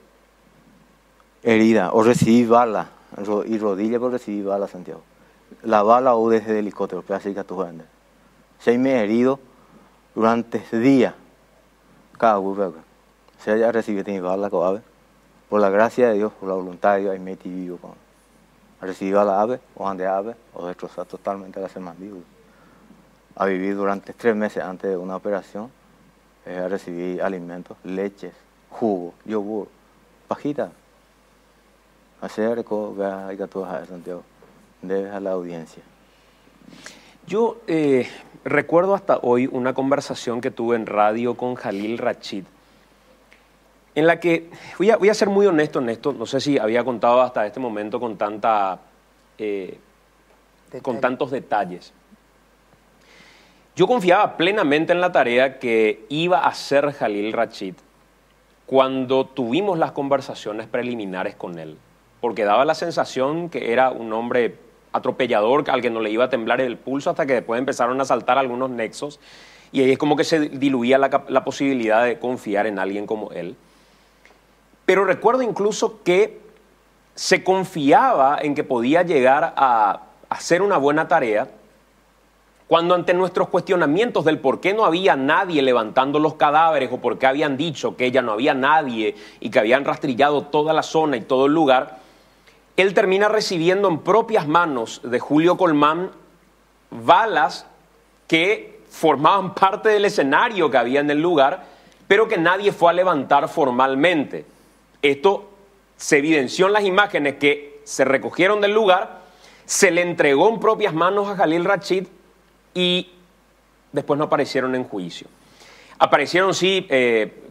Herida, o recibir bala, y rodilla por recibir bala, Santiago. La bala o desde el helicóptero, pero así que tú vendes. 6 meses heridos durante ese día, cada hueve. Se haya recibido bala, por la gracia de Dios, por la voluntad de Dios, hay meti vivo con a recibir a la ave o ande ave o destrozar totalmente la mandíbula. A vivir durante 3 meses antes de una operación, a recibir alimentos, leches, jugo, yogur, pajita. Hacer hay que todo a Santiago, debes a la audiencia. Yo recuerdo hasta hoy una conversación que tuve en radio con Jalil Rachid, en la que, voy a ser muy honesto en esto, no sé si había contado hasta este momento con tantos detalles. Yo confiaba plenamente en la tarea que iba a hacer Jalil Rachid cuando tuvimos las conversaciones preliminares con él, porque daba la sensación que era un hombre atropellador al que no le iba a temblar el pulso hasta que después empezaron a saltar algunos nexos y ahí es como que se diluía la posibilidad de confiar en alguien como él. Pero recuerdo incluso que se confiaba en que podía llegar a hacer una buena tarea cuando ante nuestros cuestionamientos del por qué no había nadie levantando los cadáveres o por qué habían dicho que ya no había nadie y que habían rastrillado toda la zona y todo el lugar, él termina recibiendo en propias manos de Julio Colmán balas que formaban parte del escenario que había en el lugar, pero que nadie fue a levantar formalmente. Esto se evidenció en las imágenes que se recogieron del lugar, se le entregó en propias manos a Jalil Rachid y después no aparecieron en juicio. Aparecieron, sí,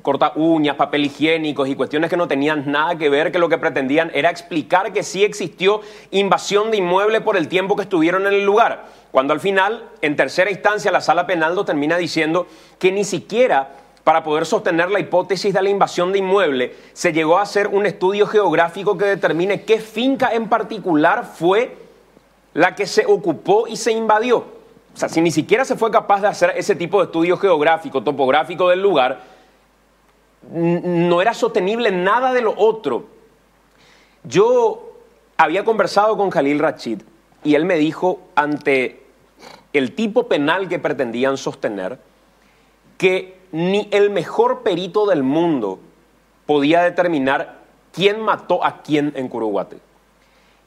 corta uñas, papel higiénicos y cuestiones que no tenían nada que ver, que lo que pretendían era explicar que sí existió invasión de inmueble por el tiempo que estuvieron en el lugar. Cuando al final, en tercera instancia, la sala penal lo termina diciendo que ni siquiera para poder sostener la hipótesis de la invasión de inmueble se llegó a hacer un estudio geográfico que determine qué finca en particular fue la que se ocupó y se invadió. O sea, si ni siquiera se fue capaz de hacer ese tipo de estudio geográfico, topográfico del lugar, no era sostenible nada de lo otro. Yo había conversado con Khalil Rashid y él me dijo, ante el tipo penal que pretendían sostener, que ni el mejor perito del mundo podía determinar quién mató a quién en Curuguaty.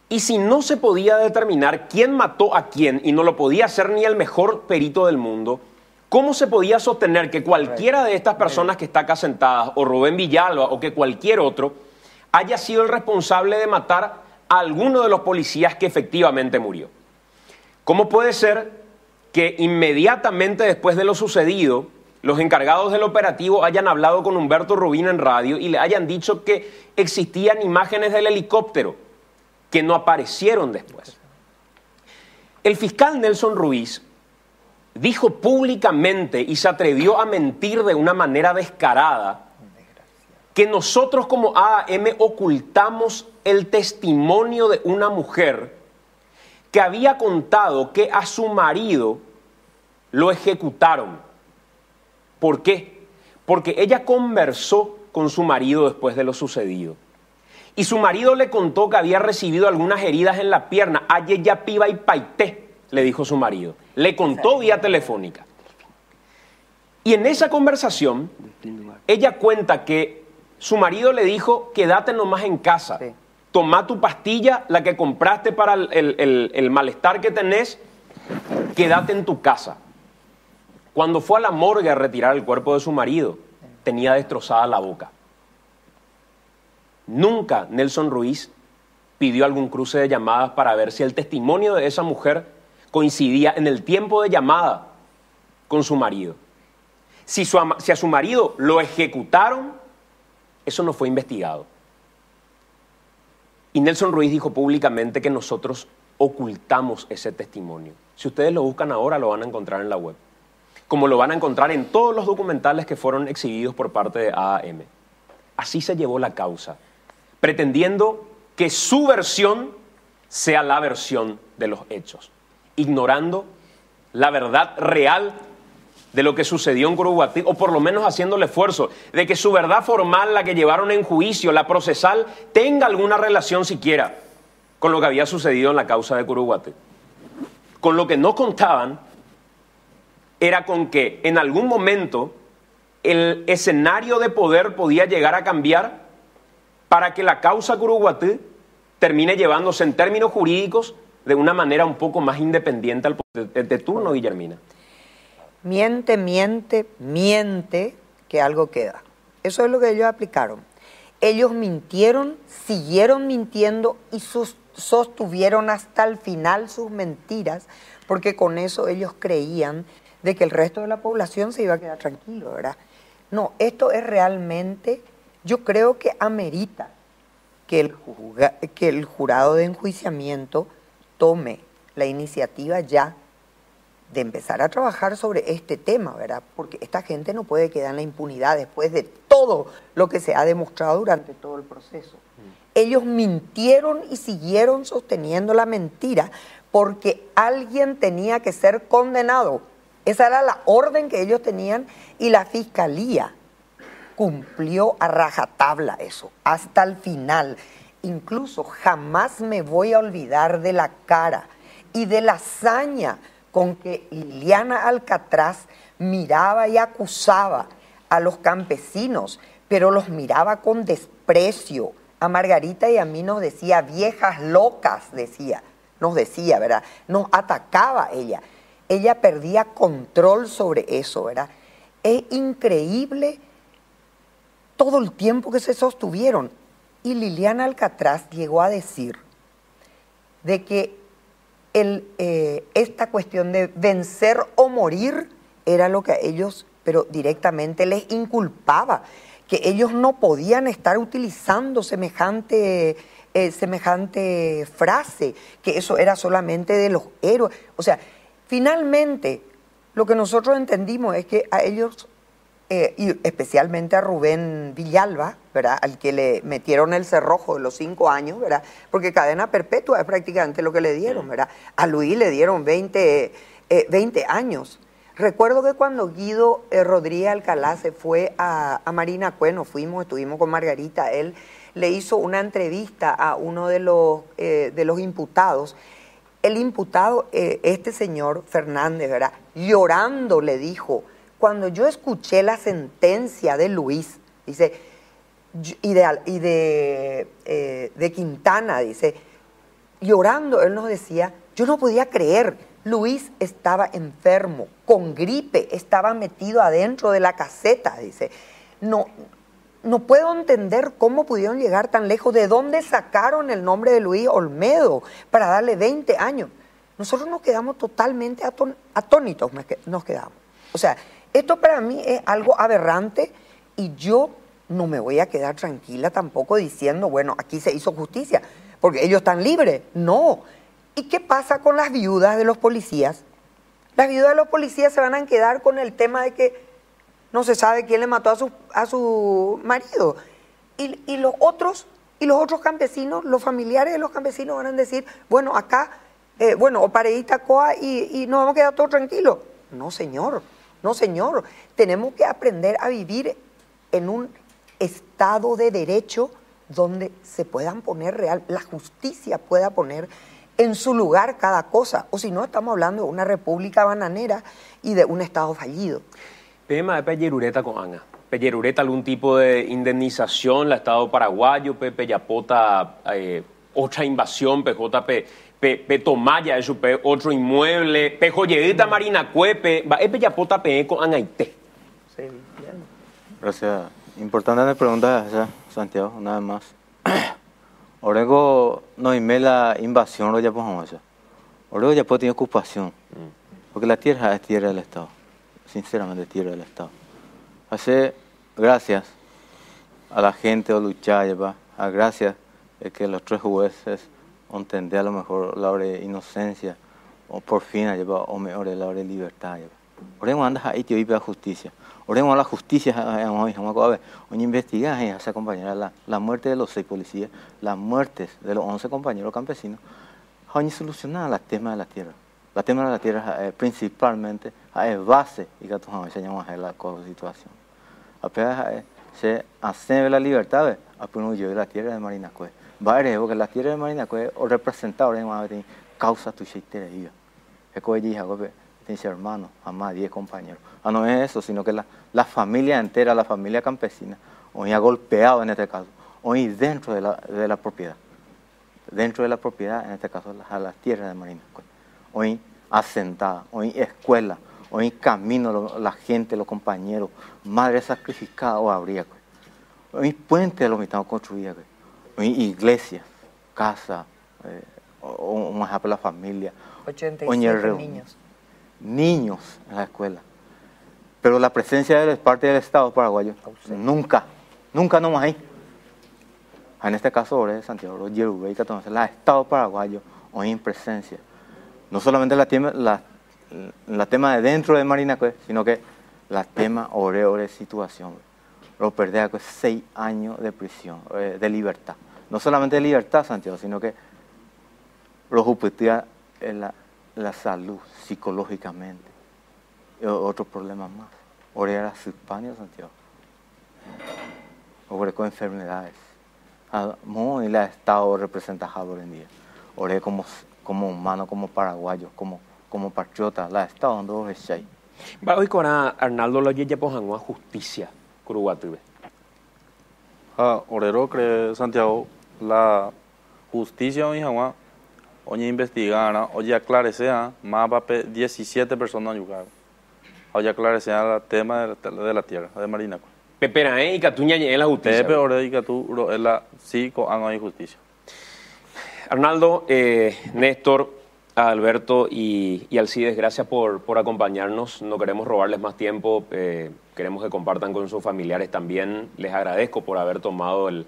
Y si no se podía determinar quién mató a quién, y no lo podía hacer ni el mejor perito del mundo, ¿cómo se podía sostener que cualquiera de estas personas que está acá sentadas, o Rubén Villalba, o que cualquier otro, haya sido el responsable de matar a alguno de los policías que efectivamente murió? ¿Cómo puede ser que inmediatamente después de lo sucedido, los encargados del operativo hayan hablado con Humberto Rubín en radio y le hayan dicho que existían imágenes del helicóptero que no aparecieron después? El fiscal Nelson Ruiz dijo públicamente y se atrevió a mentir de una manera descarada que nosotros como AAM ocultamos el testimonio de una mujer que había contado que a su marido lo ejecutaron. ¿Por qué? Porque ella conversó con su marido después de lo sucedido. Y su marido le contó que había recibido algunas heridas en la pierna. Ayer ya piba y paité, le dijo su marido. Le contó vía telefónica. Y en esa conversación, ella cuenta que su marido le dijo, quédate nomás en casa. Sí. Toma tu pastilla, la que compraste para el malestar que tenés, quédate en tu casa. Cuando fue a la morgue a retirar el cuerpo de su marido, tenía destrozada la boca. Nunca Nelson Ruiz pidió algún cruce de llamadas para ver si el testimonio de esa mujer coincidía en el tiempo de llamada con su marido. Si a su marido lo ejecutaron, eso no fue investigado. Y Nelson Ruiz dijo públicamente que nosotros ocultamos ese testimonio. Si ustedes lo buscan ahora, lo van a encontrar en la web, como lo van a encontrar en todos los documentales que fueron exhibidos por parte de AAM. Así se llevó la causa, pretendiendo que su versión sea la versión de los hechos, ignorando la verdad real de lo que sucedió en Curuguaty, o por lo menos haciendo el esfuerzo de que su verdad formal, la que llevaron en juicio, la procesal, tenga alguna relación siquiera con lo que había sucedido en la causa de Curuguaty. Con lo que no contaban era con que en algún momento el escenario de poder podía llegar a cambiar para que la causa Curuguaty termine llevándose en términos jurídicos de una manera un poco más independiente al de turno, Guillermina. Miente, miente, miente, que algo queda. Eso es lo que ellos aplicaron. Ellos mintieron, siguieron mintiendo y sostuvieron hasta el final sus mentiras, porque con eso ellos creían de que el resto de la población se iba a quedar tranquilo, ¿verdad? No, esto es realmente, yo creo que amerita que el jurado de enjuiciamiento tome la iniciativa ya de empezar a trabajar sobre este tema, ¿verdad? Porque esta gente no puede quedar en la impunidad después de todo lo que se ha demostrado durante todo el proceso. Ellos mintieron y siguieron sosteniendo la mentira porque alguien tenía que ser condenado. Esa era la orden que ellos tenían y la fiscalía cumplió a rajatabla eso, hasta el final. Incluso jamás me voy a olvidar de la cara y de la hazaña con que Liliana Alcatraz miraba y acusaba a los campesinos, pero los miraba con desprecio. A Margarita y a mí nos decía, viejas locas, nos decía, ¿verdad? Nos atacaba ella. Ella perdía control sobre eso, ¿verdad? Es increíble todo el tiempo que se sostuvieron. Y Liliana Alcatraz llegó a decir de que esta cuestión de vencer o morir era lo que a ellos, pero directamente les inculpaba, que ellos no podían estar utilizando semejante frase, que eso era solamente de los héroes. O sea, finalmente lo que nosotros entendimos es que a ellos, y especialmente a Rubén Villalba, ¿verdad?, al que le metieron el cerrojo de los 5 años, ¿verdad?, porque cadena perpetua es prácticamente lo que le dieron, ¿verdad? A Luis le dieron 20 años. Recuerdo que cuando Guido Rodríguez Alcalá se fue a Marina Cueno, estuvimos con Margarita, él le hizo una entrevista a uno de los imputados. El imputado, este señor Fernández, ¿verdad?, llorando le dijo, cuando yo escuché la sentencia de Luis, dice, y de Quintana, dice, llorando, él nos decía, yo no podía creer, Luis estaba enfermo, con gripe, estaba metido adentro de la caseta, dice, no puedo entender cómo pudieron llegar tan lejos, de dónde sacaron el nombre de Luis Olmedo para darle 20 años. Nosotros nos quedamos totalmente atónitos, nos quedamos. O sea, esto para mí es algo aberrante y yo no me voy a quedar tranquila tampoco diciendo, bueno, aquí se hizo justicia, porque ellos están libres. No. ¿Y qué pasa con las viudas de los policías? Las viudas de los policías se van a quedar con el tema de que no se sabe quién le mató a su marido. Y los otros campesinos, los familiares de los campesinos van a decir, bueno, acá, o paredita coa y nos vamos a quedar todos tranquilos. No, señor, no, señor. Tenemos que aprender a vivir en un Estado de Derecho donde se puedan poner la justicia pueda poner en su lugar cada cosa. O si no, estamos hablando de una república bananera y de un Estado fallido. Tema de Pellerureta con Ana. Pellerureta, algún tipo de indemnización, el Estado paraguayo, Yapota, otra invasión, PJ, Tomaya, eso, otro inmueble, Joyedita Marina Cuepe, Yapota, con Anaité. Sí, bien. Gracias. Importante la pregunta, Santiago, nada más. Orego no ime la invasión, lo ya podemos hacer. Orego ya puede tener ocupación, porque la tierra es tierra del Estado. Sinceramente, tierra del Estado. Así, gracias a la gente de luchar, a gracias de que los tres jueces entender a lo mejor la hora de inocencia, o por fin, o mejor la hora de libertad. Oremos andas ahí, tío, y la justicia. Oremos a la justicia, hoy investigar, a esa compañera, la muerte de los 6 policías, las muertes de los 11 compañeros campesinos, hoy solucionar el tema de la tierra. La tema de la tierra principalmente es base y que todos enseñamos a la situación. Apenas se hace la libertad, apenas yo la tierra de Marinacue. Vale, porque la tierra de Marinacue o representa ahora en causa tu cheitera y es que hoy tiene hermanos, jamás 10 compañeros. No es eso, sino que la familia entera, la familia campesina, hoy ha golpeado en este caso, hoy dentro de la propiedad. Dentro de la propiedad, en este caso, a las tierras de Marinacue. Hoy asentada, hoy escuela, hoy camino, la gente, los compañeros, madre sacrificada o habría. Hoy puentes los que estamos construidos, hoy iglesias, casa, o más para la familia. 87 niños. Niños en la escuela. Pero la presencia de parte del Estado paraguayo, nunca no más hay. En este caso, ahora es Santiago, Yerubé, entonces, el Estado paraguayo, hoy en presencia. No solamente la tema de dentro de Marinacue, sino que la tema ore situación. Lo perder 6 años de prisión, de libertad. No solamente de libertad, Santiago, sino que lo justicia en la salud, psicológicamente. Y otros problemas más. Ore a la España, Santiago. Ore con enfermedades. Muy el Estado representado hoy en día. Ore como humano, como paraguayo, como patriota, la Estado donde es ahí. Hoy con Arnaldo lo ya pojan una justicia, Curuguatube. Orero cree Santiago, la justicia hoy jamás, hoy investigar, hoy aclarecer, más para 17 personas yugar. Hoy aclarecer el tema de la tierra, de Marinacue. Pepe y Catuña en la justicia. Pepe Ore y Catu es la sí con hay justicia. Arnaldo, Néstor, Alberto y Alcides, gracias por acompañarnos. No queremos robarles más tiempo, queremos que compartan con sus familiares también. Les agradezco por haber tomado el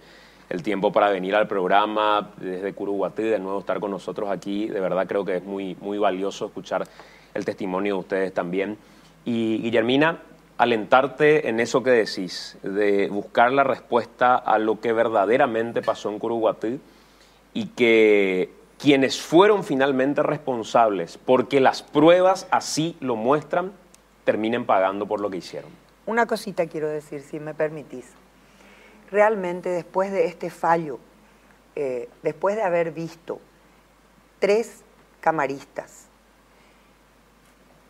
tiempo para venir al programa desde Curuguatí, de nuevo estar con nosotros aquí. De verdad creo que es muy valioso escuchar el testimonio de ustedes también. Y Guillermina, alentarte en eso que decís, de buscar la respuesta a lo que verdaderamente pasó en Curuguatí y que quienes fueron finalmente responsables, porque las pruebas así lo muestran, terminen pagando por lo que hicieron. Una cosita quiero decir, si me permitís. realmente después de este fallo, después de haber visto 3 camaristas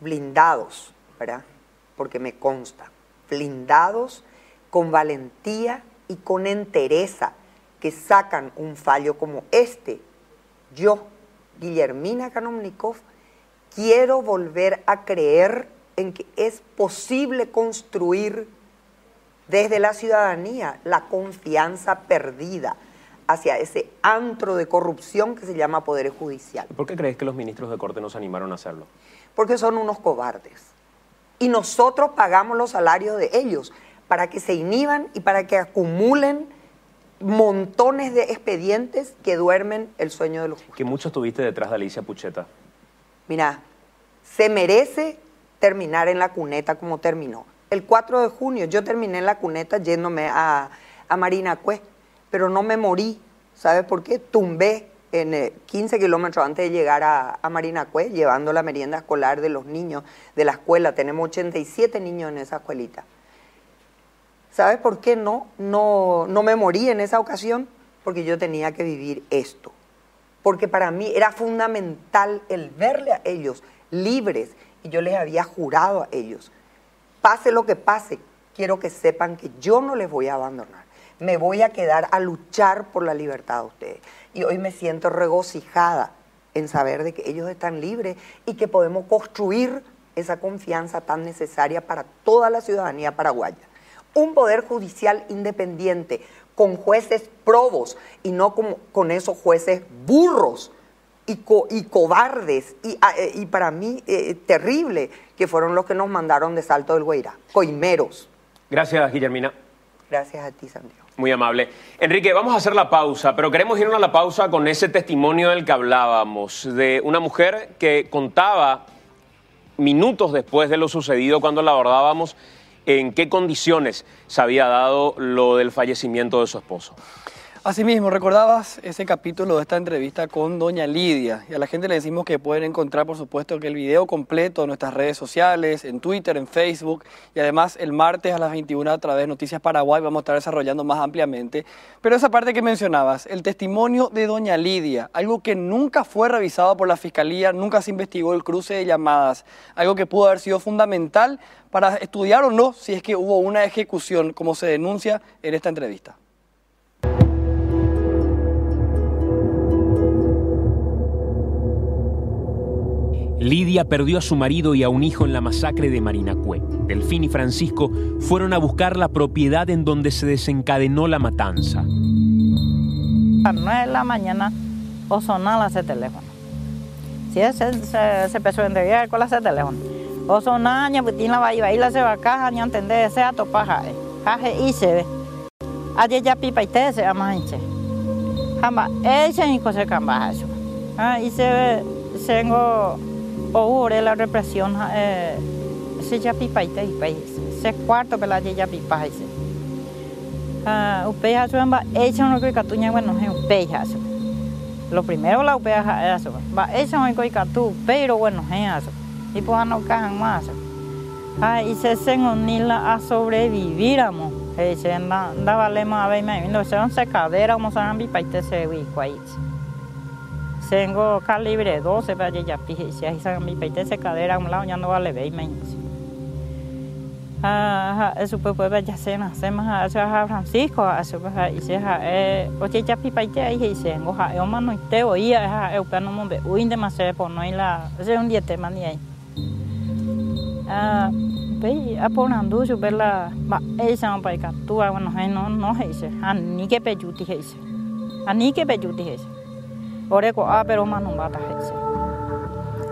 blindados, ¿verdad? Porque me consta, blindados con valentía y con entereza, que sacan un fallo como este, yo, Guillermina Kanomnikov, quiero volver a creer en que es posible construir desde la ciudadanía la confianza perdida hacia ese antro de corrupción que se llama Poder Judicial. ¿Por qué crees que los ministros de Corte no se animaron a hacerlo? Porque son unos cobardes. Y nosotros pagamos los salarios de ellos para que se inhiban y para que acumulen montones de expedientes que duermen el sueño de los justos. Que mucho estuviste detrás de Alicia Pucheta. Mira, se merece terminar en la cuneta como terminó. El 4 de junio yo terminé en la cuneta yéndome a Marinacue, pero no me morí. ¿Sabes por qué? Tumbé en 15 kilómetros antes de llegar a Marinacue, llevando la merienda escolar de los niños de la escuela. Tenemos 87 niños en esa escuelita. ¿Sabes por qué no me morí en esa ocasión? Porque yo tenía que vivir esto. Porque para mí era fundamental el verle a ellos libres, y yo les había jurado a ellos, pase lo que pase, quiero que sepan que yo no les voy a abandonar. Me voy a quedar a luchar por la libertad de ustedes. Y hoy me siento regocijada en saber de que ellos están libres y que podemos construir esa confianza tan necesaria para toda la ciudadanía paraguaya. Un poder judicial independiente, con jueces probos y no con esos jueces burros y cobardes y para mí terrible, que fueron los que nos mandaron de Salto del Guairá, coimeros. Gracias, Guillermina. Gracias a ti, Santiago. Muy amable. Enrique, vamos a hacer la pausa, pero queremos irnos a la pausa con ese testimonio del que hablábamos, de una mujer que contaba minutos después de lo sucedido cuando la abordábamos en qué condiciones se había dado lo del fallecimiento de su esposo. Asimismo, recordabas ese capítulo de esta entrevista con doña Lidia, y a la gente le decimos que pueden encontrar, por supuesto, que el video completo en nuestras redes sociales, en Twitter, en Facebook, y además el martes a las 21 a través de Noticias Paraguay vamos a estar desarrollando más ampliamente. Pero esa parte que mencionabas, el testimonio de doña Lidia, algo que nunca fue revisado por la Fiscalía, nunca se investigó el cruce de llamadas, algo que pudo haber sido fundamental para estudiar o no si es que hubo una ejecución, como se denuncia en esta entrevista. Lidia perdió a su marido y a un hijo en la masacre de Marinacue. Delfín y Francisco fueron a buscar la propiedad en donde se desencadenó la matanza. A las 9 de la mañana o sonaba ese teléfono. Si se empezó a entregar con ese teléfono. O sonaba, ya pues la va a ir a la caja, ni entender ese ato paja. Jaje y se ve. Ayer ya pipa y te se llama hinche. Jamba, ese hijo se camba eso. Y se ve, tengo ahora la represión, se ya pipa y te se cuarto pela ya pipa ese. Upea eso amba, ese no que catuña bueno es upea eso. Lo primero la upea eso. Va ese no que catu, pero bueno es eso. Y pues no cajan más. Y se unila a sobrevivir, amor. Se andaba lema a ver, no se han secadera, vamos a ambi paite se uicuáis. Tengo calibre 12 para ya pije, si hay ambi paite secadera a un lado ya no vale ver, eso pues ya se nace más a Francisco, eso pues y se oye ya pipaite ahí y se tengo yo mano y te oía eu plano mombe uy demasiado por no ir la ese un día tema ni ahí. Ve aponando yo ver la esa no para tú bueno no ese ani que pejuti ese ani que pejuti ese ore ko pero mano bata ese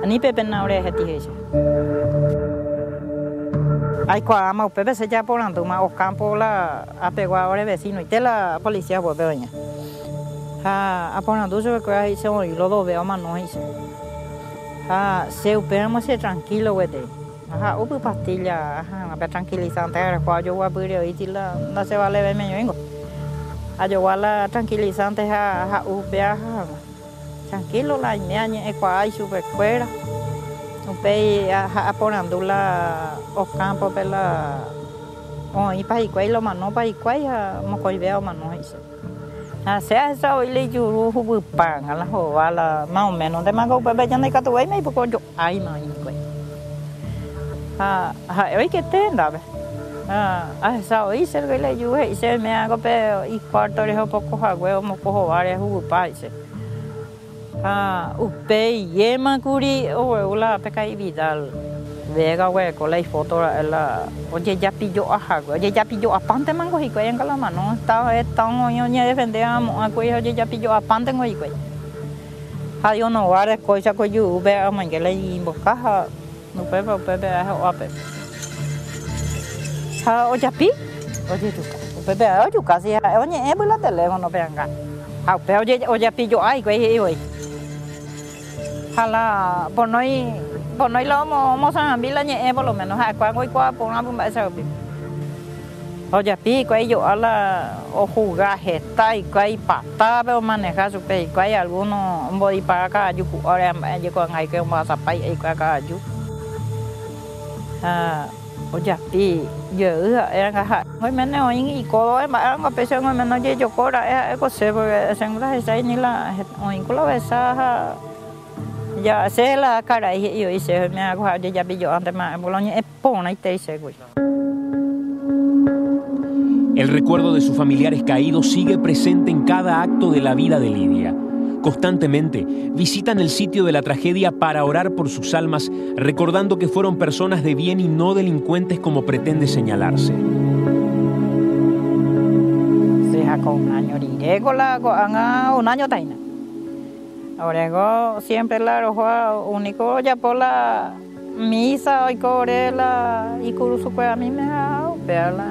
ani pepe na ore ese ay cuama pepe se ya aponando más o campo la apegó ahora vecino y te la policía vuelve doña aponando yo que ahí se y lo veo mano ese se uperamos tranquilo güey. Upu pastilla, para tranquilizante, yo voy a pedir ahí la se vale ver medio vengo. Yo voy a la tranquilizante, upea, tranquilo la ñaña, hay super fuera. Upea, aponando la os campo pela y para igual lo mano para igual mo coi veo mano dice sea eso y le yuru hubu pan a la joa la más o menos de mago bebe ya no hay catuay me poco yo ay no igual hoy que te andaba esa hoy se le yure y se me hago pero y cuarto de poco juego mo cojo varias hubu pa dice upe yema curi o la peca y vidal vega hueco la foto la oye ya pilló oye ya pilló apante mango y cuello en la mano estaba tan yo ni defendíamos a cuello oye ya pilló apante en hoy cuello yo no vale cosa que yo veo man que le invoca no pepe o ape oye pi oye tú pepe oye casi oye es la teléfono venga pero oye pillo ay cuello hoy hala por no lo vamos a ver la por lo menos cuando hoy por una bomba esa oye pico ellos a la o jugar gesta y hay pata pero manejar su pe y hay algunos un body para acá yo ahora yo con hay que vamos a pay y acá yo oye pi yo era hoy menos hoy y codo es más una persona menos yo cora es cosa porque se encuentra esa ni la hoy con la besa ya sé la cara y yo hice me hago ya pillo antes más Boloña es pona y te dice güey. El recuerdo de sus familiares caídos sigue presente en cada acto de la vida de Lidia. Constantemente visitan el sitio de la tragedia para orar por sus almas, recordando que fueron personas de bien y no delincuentes como pretende señalarse. Se con un año un año taina. Ahora siempre la roja único ya por la misa hoy corela y curuso pues a mí me ha verla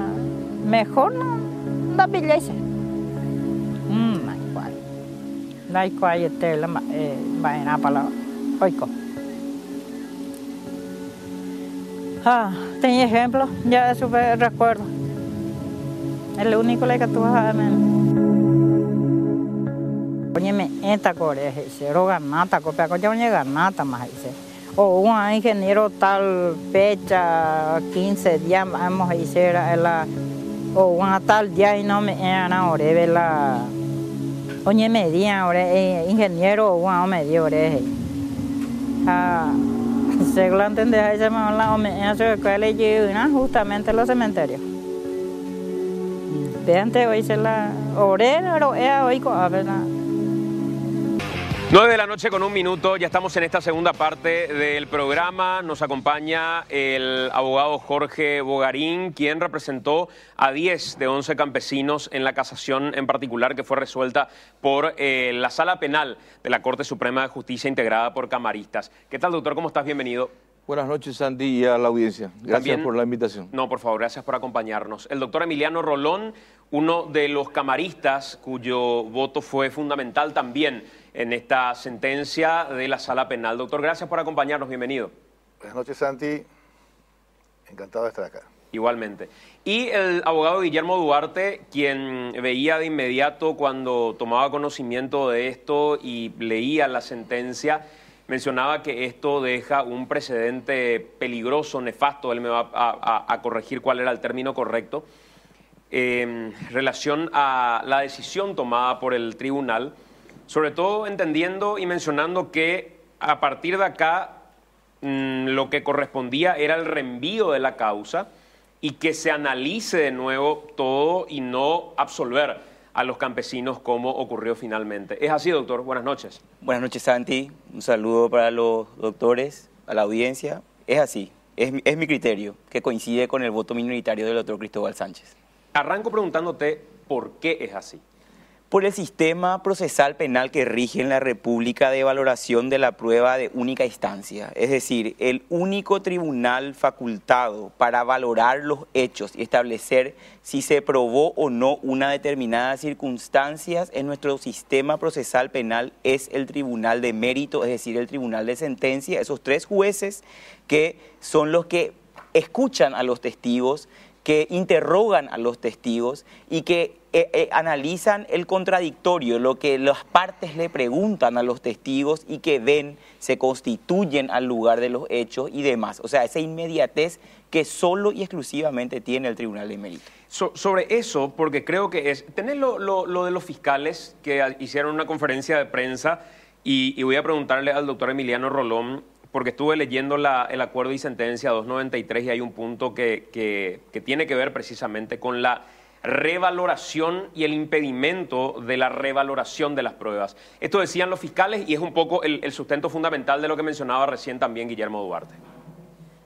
mejor no da belleza la igual la vaina para hoy tenía ejemplo ya eso recuerdo el único que tú has oye me esta core se roga nata copia con ya llega nata más dice o un ingeniero tal fecha 15 días vamos a hacer la o una tal día y no me era ore vela oye me día ore ingeniero o me dio ore se lo entendés ahí se me habla o me hace que le lleva justamente los cementerios de antes hoy se la ore pero hoy con verdad 9 de la noche con 1 minuto, ya estamos en esta segunda parte del programa. Nos acompaña el abogado Jorge Bogarín, quien representó a 10 de 11 campesinos en la casación en particular que fue resuelta por la Sala Penal de la Corte Suprema de Justicia integrada por camaristas. ¿Qué tal, doctor? ¿Cómo estás? Bienvenido. Buenas noches, Santi, y a la audiencia. Gracias también, por la invitación. No, por favor, gracias por acompañarnos. El doctor Emiliano Rolón, uno de los camaristas cuyo voto fue fundamental también en esta sentencia de la Sala Penal. Doctor, gracias por acompañarnos. Bienvenido. Buenas noches, Santi. Encantado de estar acá. Igualmente. Y el abogado Guillermo Duarte, quien veía de inmediato cuando tomaba conocimiento de esto y leía la sentencia, mencionaba que esto deja un precedente peligroso, nefasto, él me va a corregir cuál era el término correcto, en relación a la decisión tomada por el tribunal, sobre todo entendiendo y mencionando que a partir de acá lo que correspondía era el reenvío de la causa y que se analice de nuevo todo y no absolver a los campesinos como ocurrió finalmente. ¿Es así, doctor? Buenas noches. Buenas noches, Santi. Un saludo para los doctores, a la audiencia. Es así, es mi criterio, que coincide con el voto minoritario del doctor Cristóbal Sánchez. Arranco preguntándote por qué es así. Por el sistema procesal penal que rige en la República de valoración de la prueba de única instancia. Es decir, el único tribunal facultado para valorar los hechos y establecer si se probó o no una determinada circunstancia en nuestro sistema procesal penal es el Tribunal de Mérito, es decir, el Tribunal de Sentencia. Esos 3 jueces que son los que escuchan a los testigos, que interrogan a los testigos y que analizan el contradictorio, lo que las partes le preguntan a los testigos y que ven, se constituyen al lugar de los hechos y demás. O sea, esa inmediatez que solo y exclusivamente tiene el Tribunal de Mérito. Sobre eso, porque creo que tenés lo de los fiscales que hicieron una conferencia de prensa y voy a preguntarle al doctor Emiliano Rolón, porque estuve leyendo el acuerdo y sentencia 293 y hay un punto que tiene que ver precisamente con la revaloración y el impedimento de la revaloración de las pruebas. Esto decían los fiscales y es un poco el sustento fundamental de lo que mencionaba recién también Guillermo Duarte.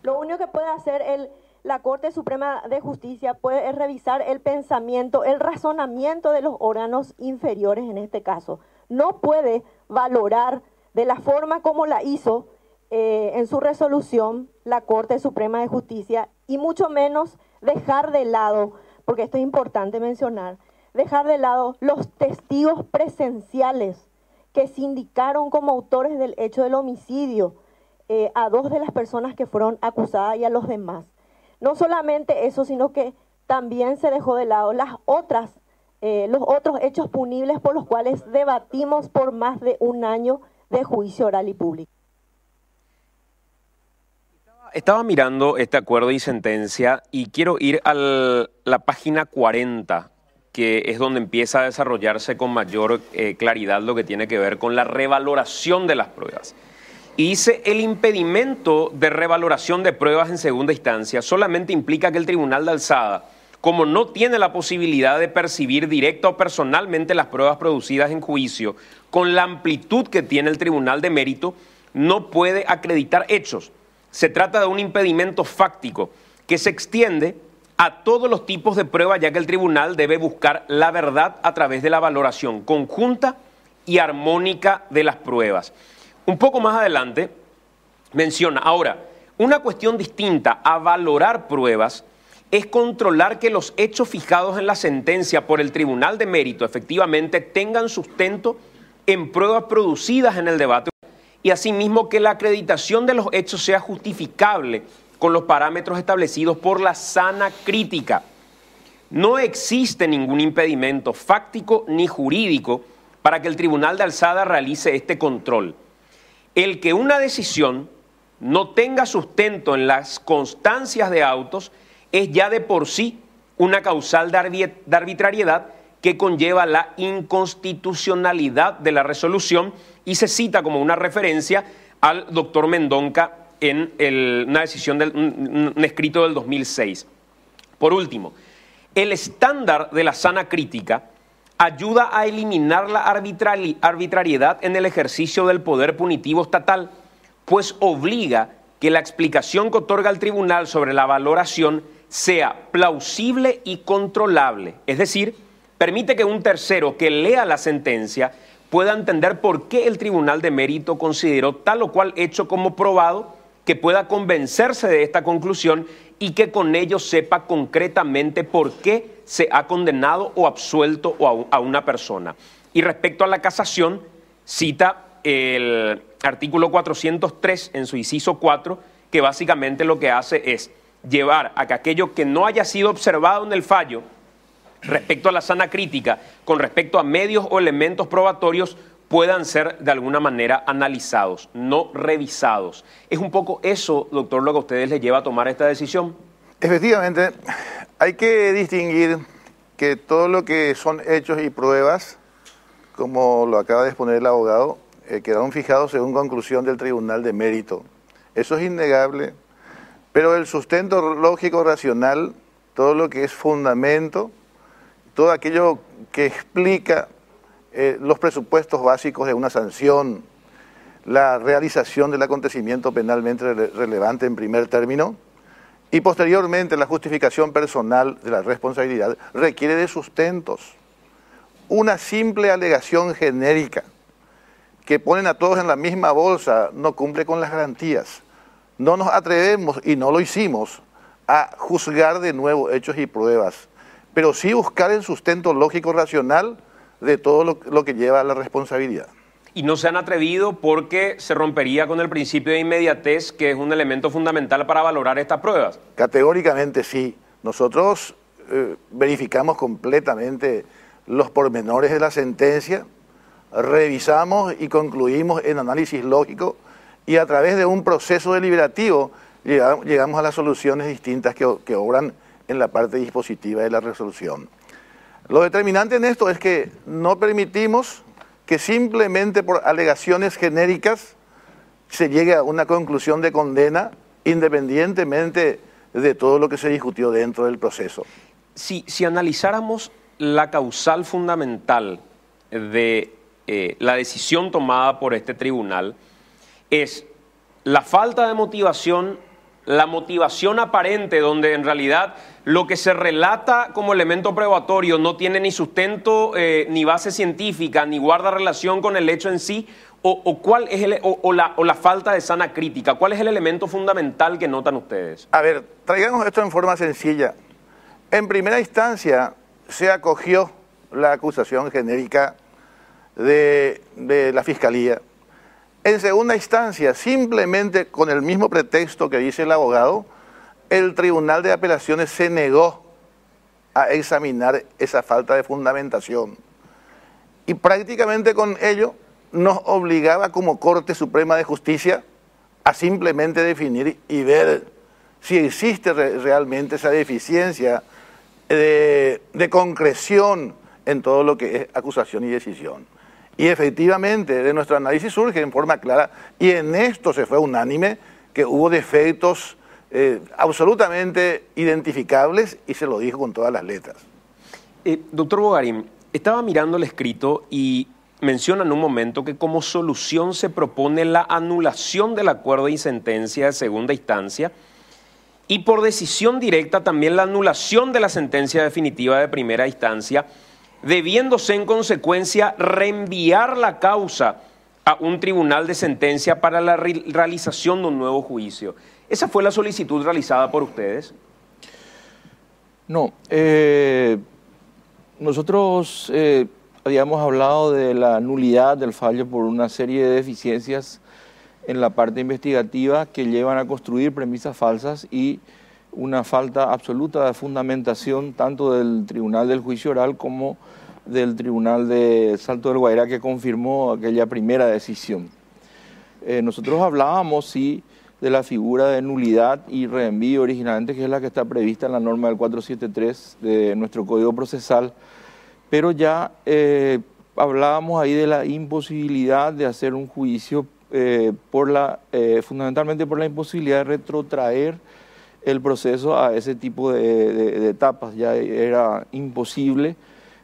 Lo único que puede hacer la Corte Suprema de Justicia es revisar el pensamiento, el razonamiento de los órganos inferiores en este caso. No puede valorar de la forma como la hizo en su resolución la Corte Suprema de Justicia y mucho menos dejar de lado, porque esto es importante mencionar, dejar de lado los testigos presenciales que se indicaron como autores del hecho del homicidio a dos de las personas que fueron acusadas y a los demás. No solamente eso, sino que también se dejó de lado los otros hechos punibles por los cuales debatimos por más de un año de juicio oral y público. Estaba mirando este acuerdo y sentencia y quiero ir a la página 40, que es donde empieza a desarrollarse con mayor claridad lo que tiene que ver con la revaloración de las pruebas. Y dice, el impedimento de revaloración de pruebas en segunda instancia solamente implica que el Tribunal de Alzada, como no tiene la posibilidad de percibir directa o personalmente las pruebas producidas en juicio, con la amplitud que tiene el Tribunal de Mérito, no puede acreditar hechos. Se trata de un impedimento fáctico que se extiende a todos los tipos de pruebas, ya que el tribunal debe buscar la verdad a través de la valoración conjunta y armónica de las pruebas. Un poco más adelante menciona, ahora, una cuestión distinta a valorar pruebas es controlar que los hechos fijados en la sentencia por el Tribunal de Mérito efectivamente tengan sustento en pruebas producidas en el debate y asimismo que la acreditación de los hechos sea justificable con los parámetros establecidos por la sana crítica. No existe ningún impedimento fáctico ni jurídico para que el Tribunal de Alzada realice este control. El que una decisión no tenga sustento en las constancias de autos es ya de por sí una causal de arbitrariedad que conlleva la inconstitucionalidad de la resolución y se cita como una referencia al doctor Mendonca en una decisión, un escrito del 2006. Por último, el estándar de la sana crítica ayuda a eliminar la arbitrariedad en el ejercicio del poder punitivo estatal, pues obliga que la explicación que otorga el tribunal sobre la valoración sea plausible y controlable, es decir, permite que un tercero que lea la sentencia pueda entender por qué el Tribunal de Mérito consideró tal o cual hecho como probado, que pueda convencerse de esta conclusión y que con ello sepa concretamente por qué se ha condenado o absuelto a una persona. Y respecto a la casación, cita el artículo 403 en su inciso 4, que básicamente lo que hace es llevar a que aquello que no haya sido observado en el fallo respecto a la sana crítica, con respecto a medios o elementos probatorios, puedan ser de alguna manera analizados, no revisados. ¿Es un poco eso, doctor, lo que a ustedes les lleva a tomar esta decisión? Efectivamente, hay que distinguir que todo lo que son hechos y pruebas, como lo acaba de exponer el abogado, quedaron fijados según conclusión del Tribunal de Mérito. Eso es innegable, pero el sustento lógico racional, todo lo que es fundamento, todo aquello que explica los presupuestos básicos de una sanción, la realización del acontecimiento penalmente relevante en primer término y posteriormente la justificación personal de la responsabilidad, requiere de sustentos. Una simple alegación genérica que ponen a todos en la misma bolsa no cumple con las garantías. No nos atrevemos, y no lo hicimos, a juzgar de nuevo hechos y pruebas, pero sí buscar el sustento lógico racional de todo lo que lleva a la responsabilidad. Y no se han atrevido porque se rompería con el principio de inmediatez, que es un elemento fundamental para valorar estas pruebas. Categóricamente sí, Nosotros verificamos completamente los pormenores de la sentencia, revisamos y concluimos en análisis lógico y a través de un proceso deliberativo llegamos a las soluciones distintas que obran en la parte dispositiva de la resolución. Lo determinante en esto es que no permitimos que simplemente por alegaciones genéricas se llegue a una conclusión de condena independientemente de todo lo que se discutió dentro del proceso. Si analizáramos la causal fundamental de la decisión tomada por este tribunal, es la falta de motivación, la motivación aparente, donde en realidad lo que se relata como elemento probatorio no tiene ni sustento, ni base científica, ni guarda relación con el hecho en sí, ¿cuál es la falta de sana crítica? ¿Cuál es el elemento fundamental que notan ustedes? A ver, traigamos esto en forma sencilla. En primera instancia se acogió la acusación genérica de la Fiscalía. En segunda instancia, simplemente con el mismo pretexto que dice el abogado, el Tribunal de Apelaciones se negó a examinar esa falta de fundamentación. Y prácticamente con ello nos obligaba como Corte Suprema de Justicia a simplemente definir y ver si existe realmente esa deficiencia de concreción en todo lo que es acusación y decisión. Y efectivamente, de nuestro análisis surge en forma clara, y en esto se fue unánime, que hubo defectos absolutamente identificables y se lo dijo con todas las letras. Doctor Bogarín, estaba mirando el escrito y menciona en un momento que como solución se propone la anulación del acuerdo y sentencia de segunda instancia y por decisión directa también la anulación de la sentencia definitiva de primera instancia, debiéndose en consecuencia reenviar la causa a un tribunal de sentencia para la realización de un nuevo juicio. ¿Esa fue la solicitud realizada por ustedes? No, nosotros habíamos hablado de la nulidad del fallo por una serie de deficiencias en la parte investigativa que llevan a construir premisas falsas y una falta absoluta de fundamentación tanto del Tribunal del Juicio Oral como del Tribunal de Salto del Guairá que confirmó aquella primera decisión. Nosotros hablábamos, sí, de la figura de nulidad y reenvío originalmente, que es la que está prevista en la norma del 473 de nuestro Código Procesal, pero ya hablábamos ahí de la imposibilidad de hacer un juicio fundamentalmente por la imposibilidad de retrotraer el proceso a ese tipo de etapas, ya era imposible.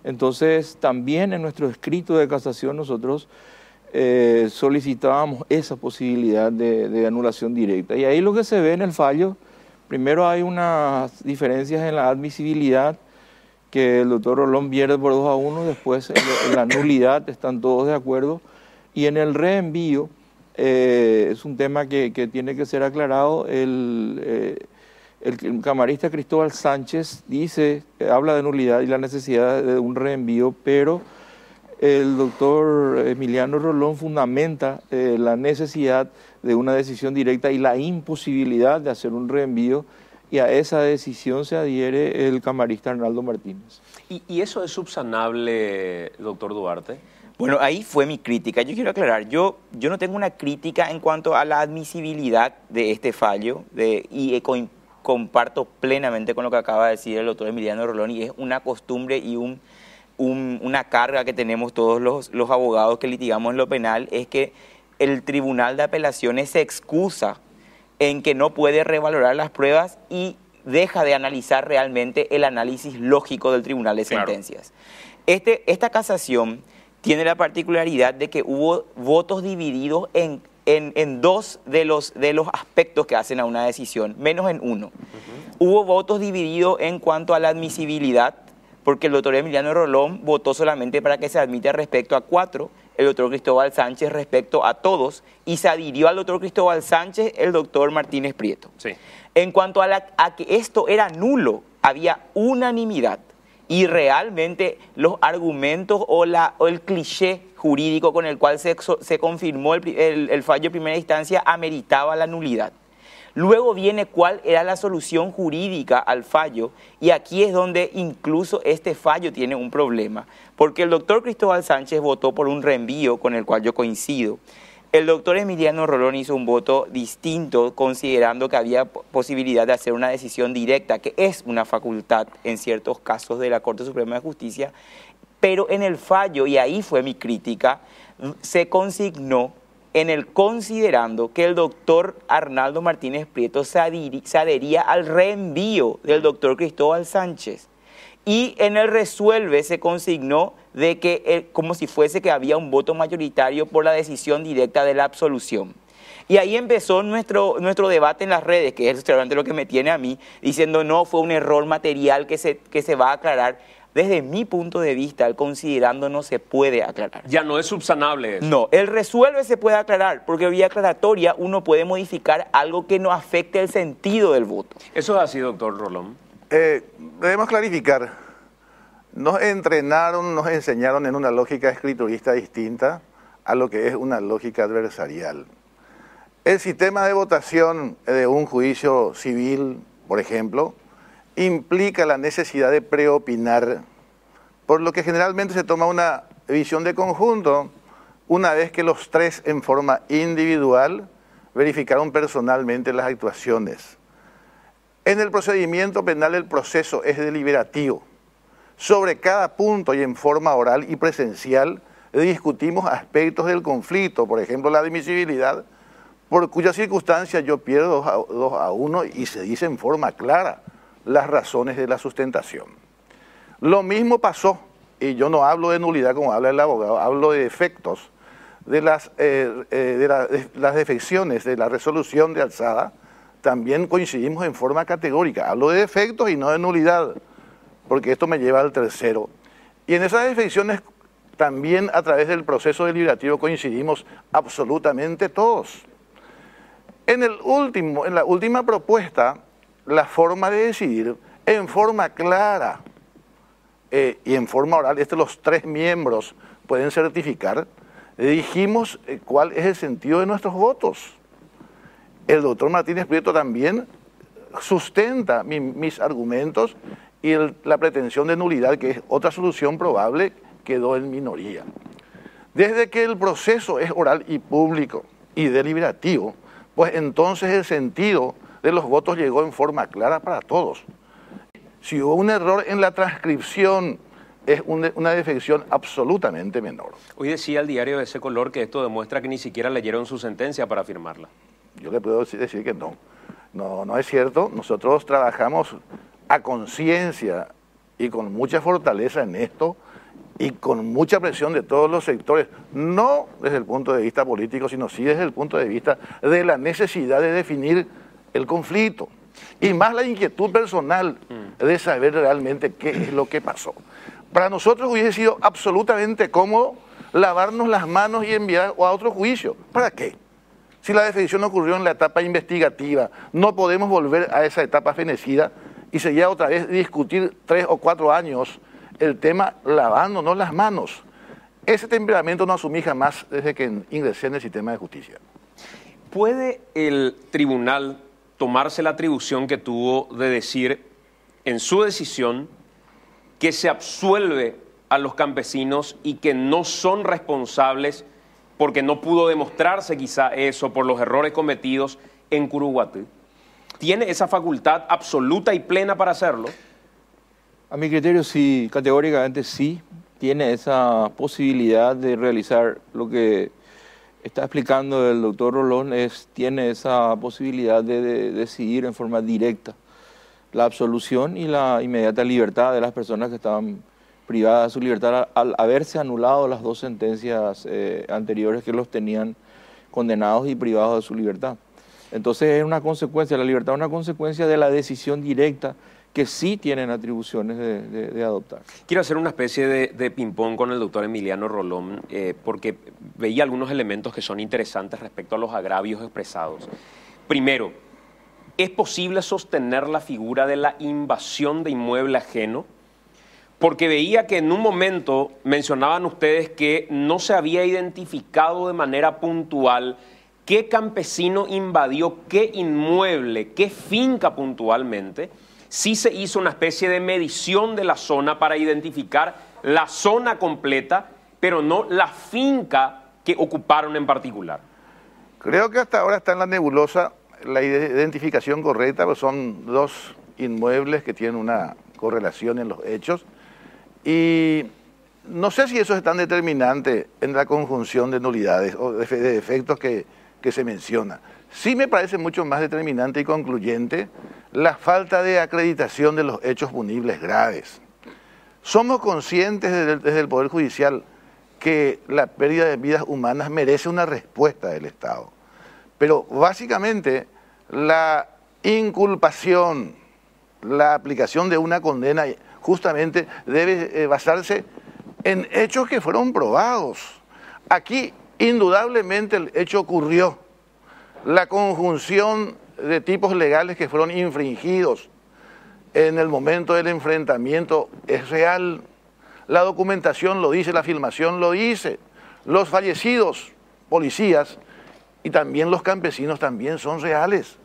Entonces también en nuestro escrito de casación nosotros solicitábamos esa posibilidad de anulación directa. Y ahí lo que se ve en el fallo, primero hay unas diferencias en la admisibilidad, que el doctor Rolón pierde por 2-1, después en la nulidad están todos de acuerdo, y en el reenvío es un tema que tiene que ser aclarado. El camarista Cristóbal Sánchez habla de nulidad y la necesidad de un reenvío, pero el doctor Emiliano Rolón fundamenta la necesidad de una decisión directa y la imposibilidad de hacer un reenvío, y a esa decisión se adhiere el camarista Arnaldo Martínez. ¿Y eso es subsanable, doctor Duarte? Bueno, ahí fue mi crítica. Yo quiero aclarar, yo no tengo una crítica en cuanto a la admisibilidad de este fallo, y comparto plenamente con lo que acaba de decir el doctor Emiliano Rolón, y es una costumbre y una carga que tenemos todos los abogados que litigamos en lo penal, es que el Tribunal de Apelaciones se excusa en que no puede revalorar las pruebas y deja de analizar realmente el análisis lógico del Tribunal de Sentencias. Claro. Esta casación tiene la particularidad de que hubo votos divididos en dos de los aspectos que hacen a una decisión, menos en uno. Hubo votos divididos en cuanto a la admisibilidad, porque el doctor Emiliano Rolón votó solamente para que se admita respecto a 4, el doctor Cristóbal Sánchez respecto a todos, y se adhirió al doctor Cristóbal Sánchez el doctor Martínez Prieto. Sí. En cuanto a que esto era nulo, había unanimidad, y realmente los argumentos o el cliché jurídico con el cual se confirmó el fallo de primera instancia ameritaba la nulidad. Luego viene cuál era la solución jurídica al fallo, y aquí es donde incluso este fallo tiene un problema, porque el doctor Cristóbal Sánchez votó por un reenvío con el cual yo coincido. El doctor Emiliano Rolón hizo un voto distinto, considerando que había posibilidad de hacer una decisión directa, que es una facultad en ciertos casos de la Corte Suprema de Justicia, pero en el fallo, y ahí fue mi crítica, se consignó en el considerando que el doctor Arnaldo Martínez Prieto se adhería al reenvío del doctor Cristóbal Sánchez. Y en el resuelve se consignó de que, como si fuese que había un voto mayoritario por la decisión directa de la absolución. Y ahí empezó nuestro debate en las redes, que es realmente lo que me tiene a mí, diciendo no, fue un error material que se va a aclarar. Desde mi punto de vista, el considerando no se puede aclarar. Ya no es subsanable eso. No, el resuelve se puede aclarar, porque vía aclaratoria uno puede modificar algo que no afecte el sentido del voto. Eso es así, doctor Rolón. Debemos clarificar. Nos entrenaron, nos enseñaron en una lógica escriturista distinta a lo que es una lógica adversarial. El sistema de votación de un juicio civil, por ejemplo, implica la necesidad de preopinar, por lo que generalmente se toma una visión de conjunto una vez que los tres en forma individual verificaron personalmente las actuaciones. En el procedimiento penal el proceso es deliberativo. Sobre cada punto y en forma oral y presencial discutimos aspectos del conflicto, por ejemplo la admisibilidad, por cuya circunstancia yo pierdo 2-1 y se dice en forma clara las razones de la sustentación. Lo mismo pasó, y yo no hablo de nulidad como habla el abogado, hablo de defectos, de las defecciones de la resolución de alzada, también coincidimos en forma categórica. Hablo de defectos y no de nulidad, porque esto me lleva al tercero. Y en esas defecciones también a través del proceso deliberativo coincidimos absolutamente todos. En la última propuesta, la forma de decidir en forma clara y en forma oral, los tres miembros pueden certificar, dijimos cuál es el sentido de nuestros votos. El doctor Martínez Prieto también sustenta mis argumentos y la pretensión de nulidad, que es otra solución probable, quedó en minoría. Desde que el proceso es oral y público y deliberativo, pues entonces el sentido de los votos llegó en forma clara para todos. Si hubo un error en la transcripción, es una defección absolutamente menor. Hoy decía el diario de ese color que esto demuestra que ni siquiera leyeron su sentencia para firmarla. Yo le puedo decir que no. No es cierto. Nosotros trabajamos a conciencia y con mucha fortaleza en esto y con mucha presión de todos los sectores, no desde el punto de vista político, sino sí desde el punto de vista de la necesidad de definir el conflicto y más la inquietud personal de saber realmente qué es lo que pasó. Para nosotros hubiese sido absolutamente cómodo lavarnos las manos y enviar a otro juicio. ¿Para qué? Si la defección ocurrió en la etapa investigativa, no podemos volver a esa etapa fenecida y seguir otra vez discutir 3 o 4 años el tema lavándonos las manos. Ese temperamento no asumí jamás desde que ingresé en el sistema de justicia. ¿Puede el tribunal tomarse la atribución que tuvo de decir en su decisión que se absuelve a los campesinos y que no son responsables porque no pudo demostrarse quizá eso por los errores cometidos en Curuguatí? ¿Tiene esa facultad absoluta y plena para hacerlo? A mi criterio sí, categóricamente sí, tiene esa posibilidad de realizar lo que está explicando el doctor Rolón, tiene esa posibilidad de decidir en forma directa la absolución y la inmediata libertad de las personas que estaban privadas de su libertad al haberse anulado las 2 sentencias anteriores que los tenían condenados y privados de su libertad. Entonces es una consecuencia, la libertad es una consecuencia de la decisión directa que sí tienen atribuciones de adoptar. Quiero hacer una especie de ping-pong con el doctor Emiliano Rolón, porque veía algunos elementos que son interesantes respecto a los agravios expresados. Primero, ¿es posible sostener la figura de la invasión de inmueble ajeno? Porque veía que en un momento mencionaban ustedes que no se había identificado de manera puntual qué campesino invadió qué inmueble, qué finca puntualmente. Sí se hizo una especie de medición de la zona para identificar la zona completa, pero no la finca que ocuparon en particular. Creo que hasta ahora está en la nebulosa la identificación correcta, pues son dos inmuebles que tienen una correlación en los hechos y no sé si eso es tan determinante en la conjunción de nulidades o de defectos que se menciona. Sí me parece mucho más determinante y concluyente la falta de acreditación de los hechos punibles graves. Somos conscientes desde el Poder Judicial que la pérdida de vidas humanas merece una respuesta del Estado. Pero básicamente la inculpación, la aplicación de una condena justamente debe basarse en hechos que fueron probados. Aquí indudablemente el hecho ocurrió. La conjunción de tipos legales que fueron infringidos en el momento del enfrentamiento es real. La documentación lo dice, la filmación lo dice. Los fallecidos policías y también los campesinos también son reales.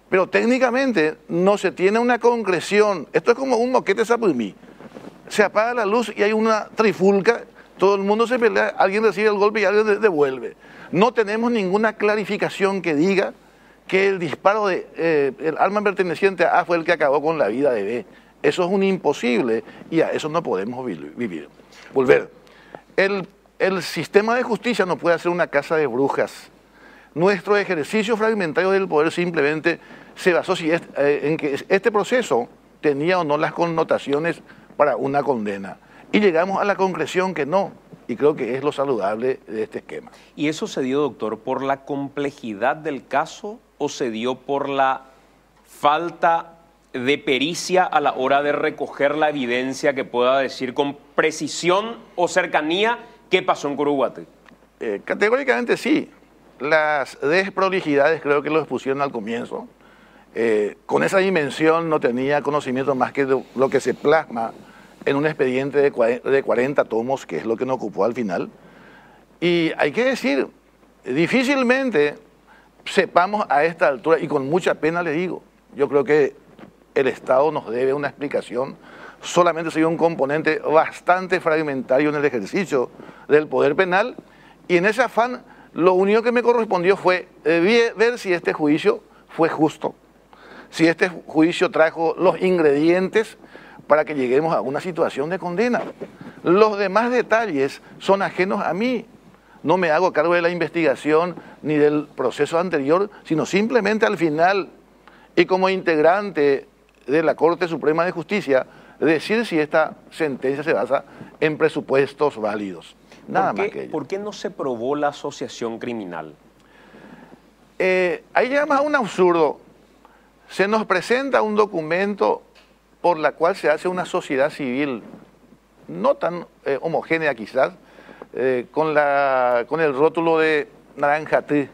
Pero técnicamente no se tiene una concreción. Esto es como un moquete sapumí. Se apaga la luz y hay una trifulca, todo el mundo se pelea, alguien recibe el golpe y alguien devuelve. No tenemos ninguna clarificación que diga que el disparo de el arma perteneciente a A fue el que acabó con la vida de B. Eso es un imposible y a eso no podemos volver. El sistema de justicia no puede ser una casa de brujas. Nuestro ejercicio fragmentario del poder simplemente se basó en que este proceso tenía o no las connotaciones para una condena. Y llegamos a la concreción que no, y creo que es lo saludable de este esquema. ¿Y eso se dio, doctor, por la complejidad del caso o se dio por la falta de pericia a la hora de recoger la evidencia que pueda decir con precisión o cercanía qué pasó en Curuguaty? Categóricamente sí. Las desprolijidades creo que lo expusieron al comienzo. Con esa dimensión no tenía conocimiento más que de lo que se plasma en un expediente de 40 tomos, que es lo que nos ocupó al final. Y hay que decir, difícilmente sepamos a esta altura, y con mucha pena le digo, yo creo que el Estado nos debe una explicación. Solamente soy un componente bastante fragmentario en el ejercicio del poder penal, y en ese afán lo único que me correspondió fue ver si este juicio fue justo, si este juicio trajo los ingredientes para que lleguemos a una situación de condena. Los demás detalles son ajenos a mí. No me hago cargo de la investigación ni del proceso anterior, sino simplemente al final, y como integrante de la Corte Suprema de Justicia, decir si esta sentencia se basa en presupuestos válidos. Nada más que ello. ¿Por qué no se probó la asociación criminal? Ahí llama a un absurdo. Se nos presenta un documento por la cual se hace una sociedad civil no tan homogénea quizás, con el rótulo de naranjatí,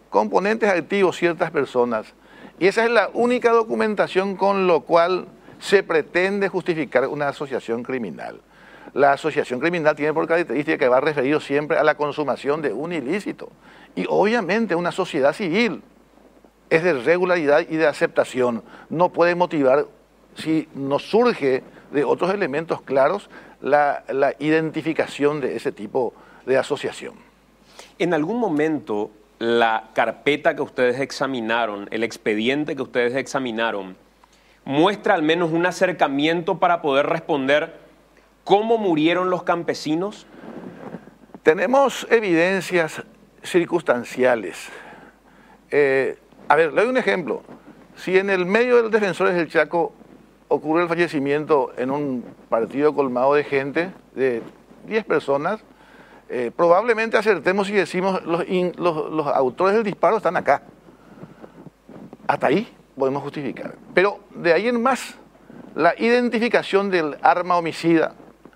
componentes activos ciertas personas. Y esa es la única documentación con lo cual se pretende justificar una asociación criminal. La asociación criminal tiene por característica que va referido siempre a la consumación de un ilícito. Y obviamente una sociedad civil es de regularidad y de aceptación. No puede motivar, si no surge de otros elementos claros, la identificación de ese tipo de asociación. En algún momento, la carpeta que ustedes examinaron, el expediente que ustedes examinaron, muestra al menos un acercamiento para poder responder cómo murieron los campesinos. Tenemos evidencias circunstanciales. A ver, le doy un ejemplo. Si en el medio de los defensores del Chaco ocurre el fallecimiento en un partido colmado de gente, de 10 personas, probablemente acertemos si decimos los autores del disparo están acá. Hasta ahí podemos justificar. Pero de ahí en más, la identificación del arma homicida,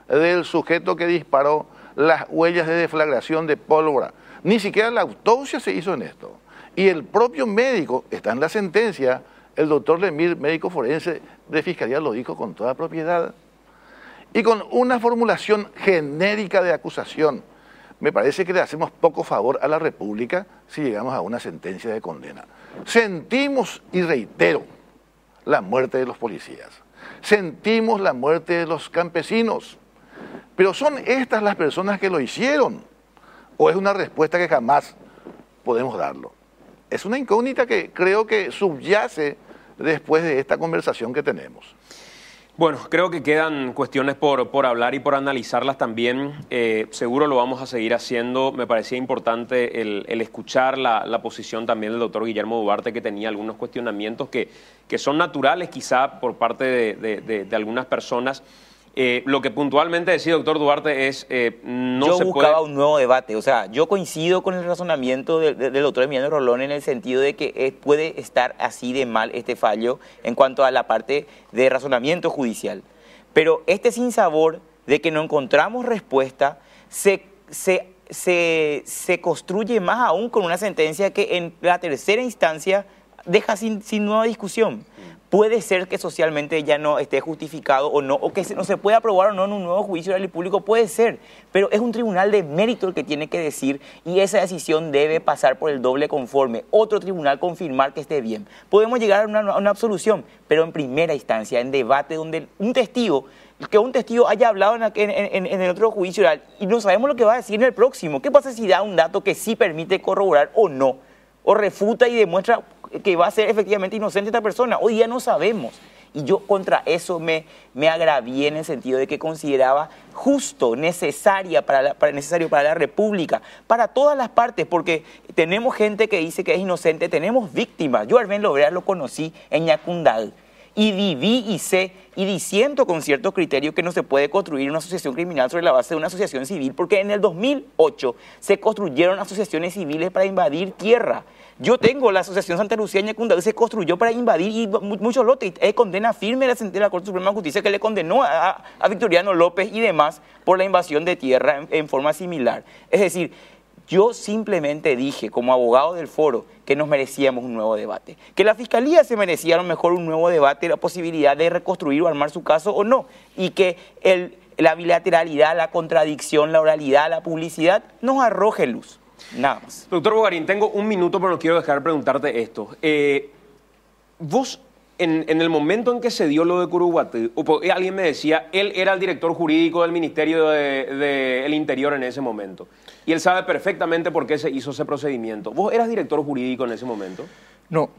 del sujeto que disparó, las huellas de deflagración de pólvora, ni siquiera la autopsia se hizo en esto. Y el propio médico, está en la sentencia, el doctor Lemir, médico forense de Fiscalía, lo dijo con toda propiedad. Y con una formulación genérica de acusación, me parece que le hacemos poco favor a la República si llegamos a una sentencia de condena. Sentimos, y reitero, la muerte de los policías. Sentimos la muerte de los campesinos. Pero ¿son estas las personas que lo hicieron? ¿O es una respuesta que jamás podemos darlo? Es una incógnita que creo que subyace después de esta conversación que tenemos. Bueno, creo que quedan cuestiones por hablar y por analizarlas también. Seguro lo vamos a seguir haciendo. Me parecía importante el escuchar la posición también del doctor Guillermo Duarte, que tenía algunos cuestionamientos que son naturales quizá por parte de algunas personas. Lo que puntualmente decía doctor Duarte es yo buscaba un nuevo debate. O sea, yo coincido con el razonamiento del doctor Emiliano Rolón en el sentido de que puede estar así de mal este fallo en cuanto a la parte de razonamiento judicial. Pero este sinsabor de que no encontramos respuesta se construye más aún con una sentencia que en la tercera instancia deja sin nueva discusión. Puede ser que socialmente ya no esté justificado o no, o que no se pueda aprobar o no en un nuevo juicio oral y público, puede ser, pero es un tribunal de mérito el que tiene que decir y esa decisión debe pasar por el doble conforme, otro tribunal confirmar que esté bien. Podemos llegar a una absolución, pero en primera instancia, en debate donde un testigo haya hablado en el otro juicio oral y no sabemos lo que va a decir en el próximo. ¿Qué pasa si da un dato que sí permite corroborar o no? O refuta y demuestra que va a ser efectivamente inocente esta persona. Hoy día no sabemos. Y yo contra eso me agravié en el sentido de que consideraba justo, necesario para la República, para todas las partes, porque tenemos gente que dice que es inocente, tenemos víctimas. Yo a Arben Lobrea lo conocí en Yacundal. Y viví y sé y disiento con cierto criterio que no se puede construir una asociación criminal sobre la base de una asociación civil, porque en el 2008 se construyeron asociaciones civiles para invadir tierra. Yo tengo la Asociación Santa Lucía en Yacundal, se construyó para invadir y muchos lotes. Es condena firme de la Corte Suprema de Justicia que le condenó a Victoriano López y demás por la invasión de tierra en forma similar. Es decir, yo simplemente dije, como abogado del foro, que nos merecíamos un nuevo debate. Que la Fiscalía se merecía a lo mejor un nuevo debate, la posibilidad de reconstruir o armar su caso o no. Y que la bilateralidad, la contradicción, la oralidad, la publicidad nos arroje luz. Nada más. Doctor Bogarín, tengo un minuto, pero no quiero dejar de preguntarte esto. Vos, en el momento en que se dio lo de Curuguatí, alguien me decía, él era el director jurídico del Ministerio del Interior en ese momento. Y él sabe perfectamente por qué se hizo ese procedimiento. ¿Vos eras director jurídico en ese momento? No,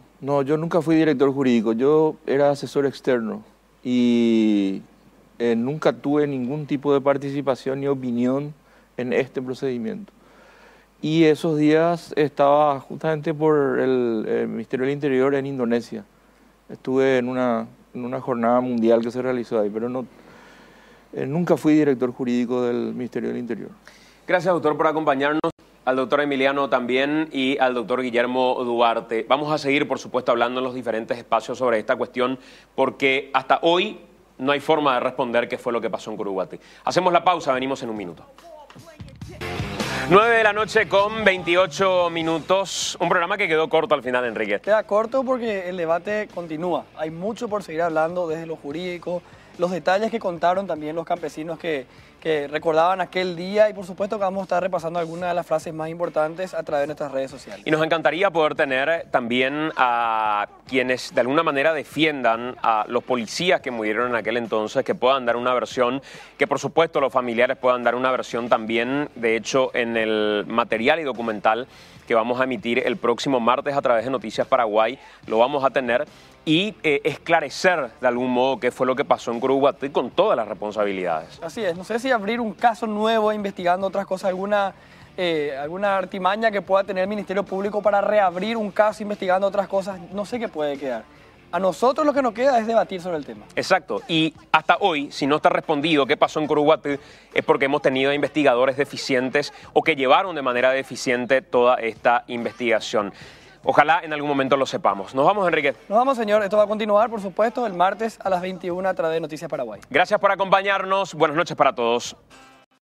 yo nunca fui director jurídico. Yo era asesor externo y nunca tuve ningún tipo de participación ni opinión en este procedimiento. Y esos días estaba justamente por el Ministerio del Interior en Indonesia. Estuve en una jornada mundial que se realizó ahí, pero nunca fui director jurídico del Ministerio del Interior. Gracias, doctor, por acompañarnos, al doctor Emiliano también y al doctor Guillermo Duarte. Vamos a seguir, por supuesto, hablando en los diferentes espacios sobre esta cuestión, porque hasta hoy no hay forma de responder qué fue lo que pasó en Curuguatí. Hacemos la pausa, venimos en un minuto. 9 de la noche con 28 minutos. Un programa que quedó corto al final, Enrique. Queda corto porque el debate continúa. Hay mucho por seguir hablando desde lo jurídico, los detalles que contaron también los campesinos que recordaban aquel día y por supuesto que vamos a estar repasando algunas de las frases más importantes a través de nuestras redes sociales. Y nos encantaría poder tener también a quienes de alguna manera defiendan a los policías que murieron en aquel entonces, que puedan dar una versión, que por supuesto los familiares puedan dar una versión también. De hecho, en el material y documental que vamos a emitir el próximo martes a través de Noticias Paraguay, lo vamos a tener y esclarecer de algún modo qué fue lo que pasó en Curuguatí con todas las responsabilidades. Así es, no sé si abrir un caso nuevo investigando otras cosas, alguna artimaña que pueda tener el Ministerio Público para reabrir un caso investigando otras cosas, no sé qué puede quedar. A nosotros lo que nos queda es debatir sobre el tema. Exacto, y hasta hoy, si no está respondido qué pasó en Curuguatí, es porque hemos tenido investigadores deficientes o que llevaron de manera deficiente toda esta investigación. Ojalá en algún momento lo sepamos. Nos vamos, Enrique. Nos vamos, señor. Esto va a continuar, por supuesto, el martes a las 21 a través de Noticias Paraguay. Gracias por acompañarnos. Buenas noches para todos.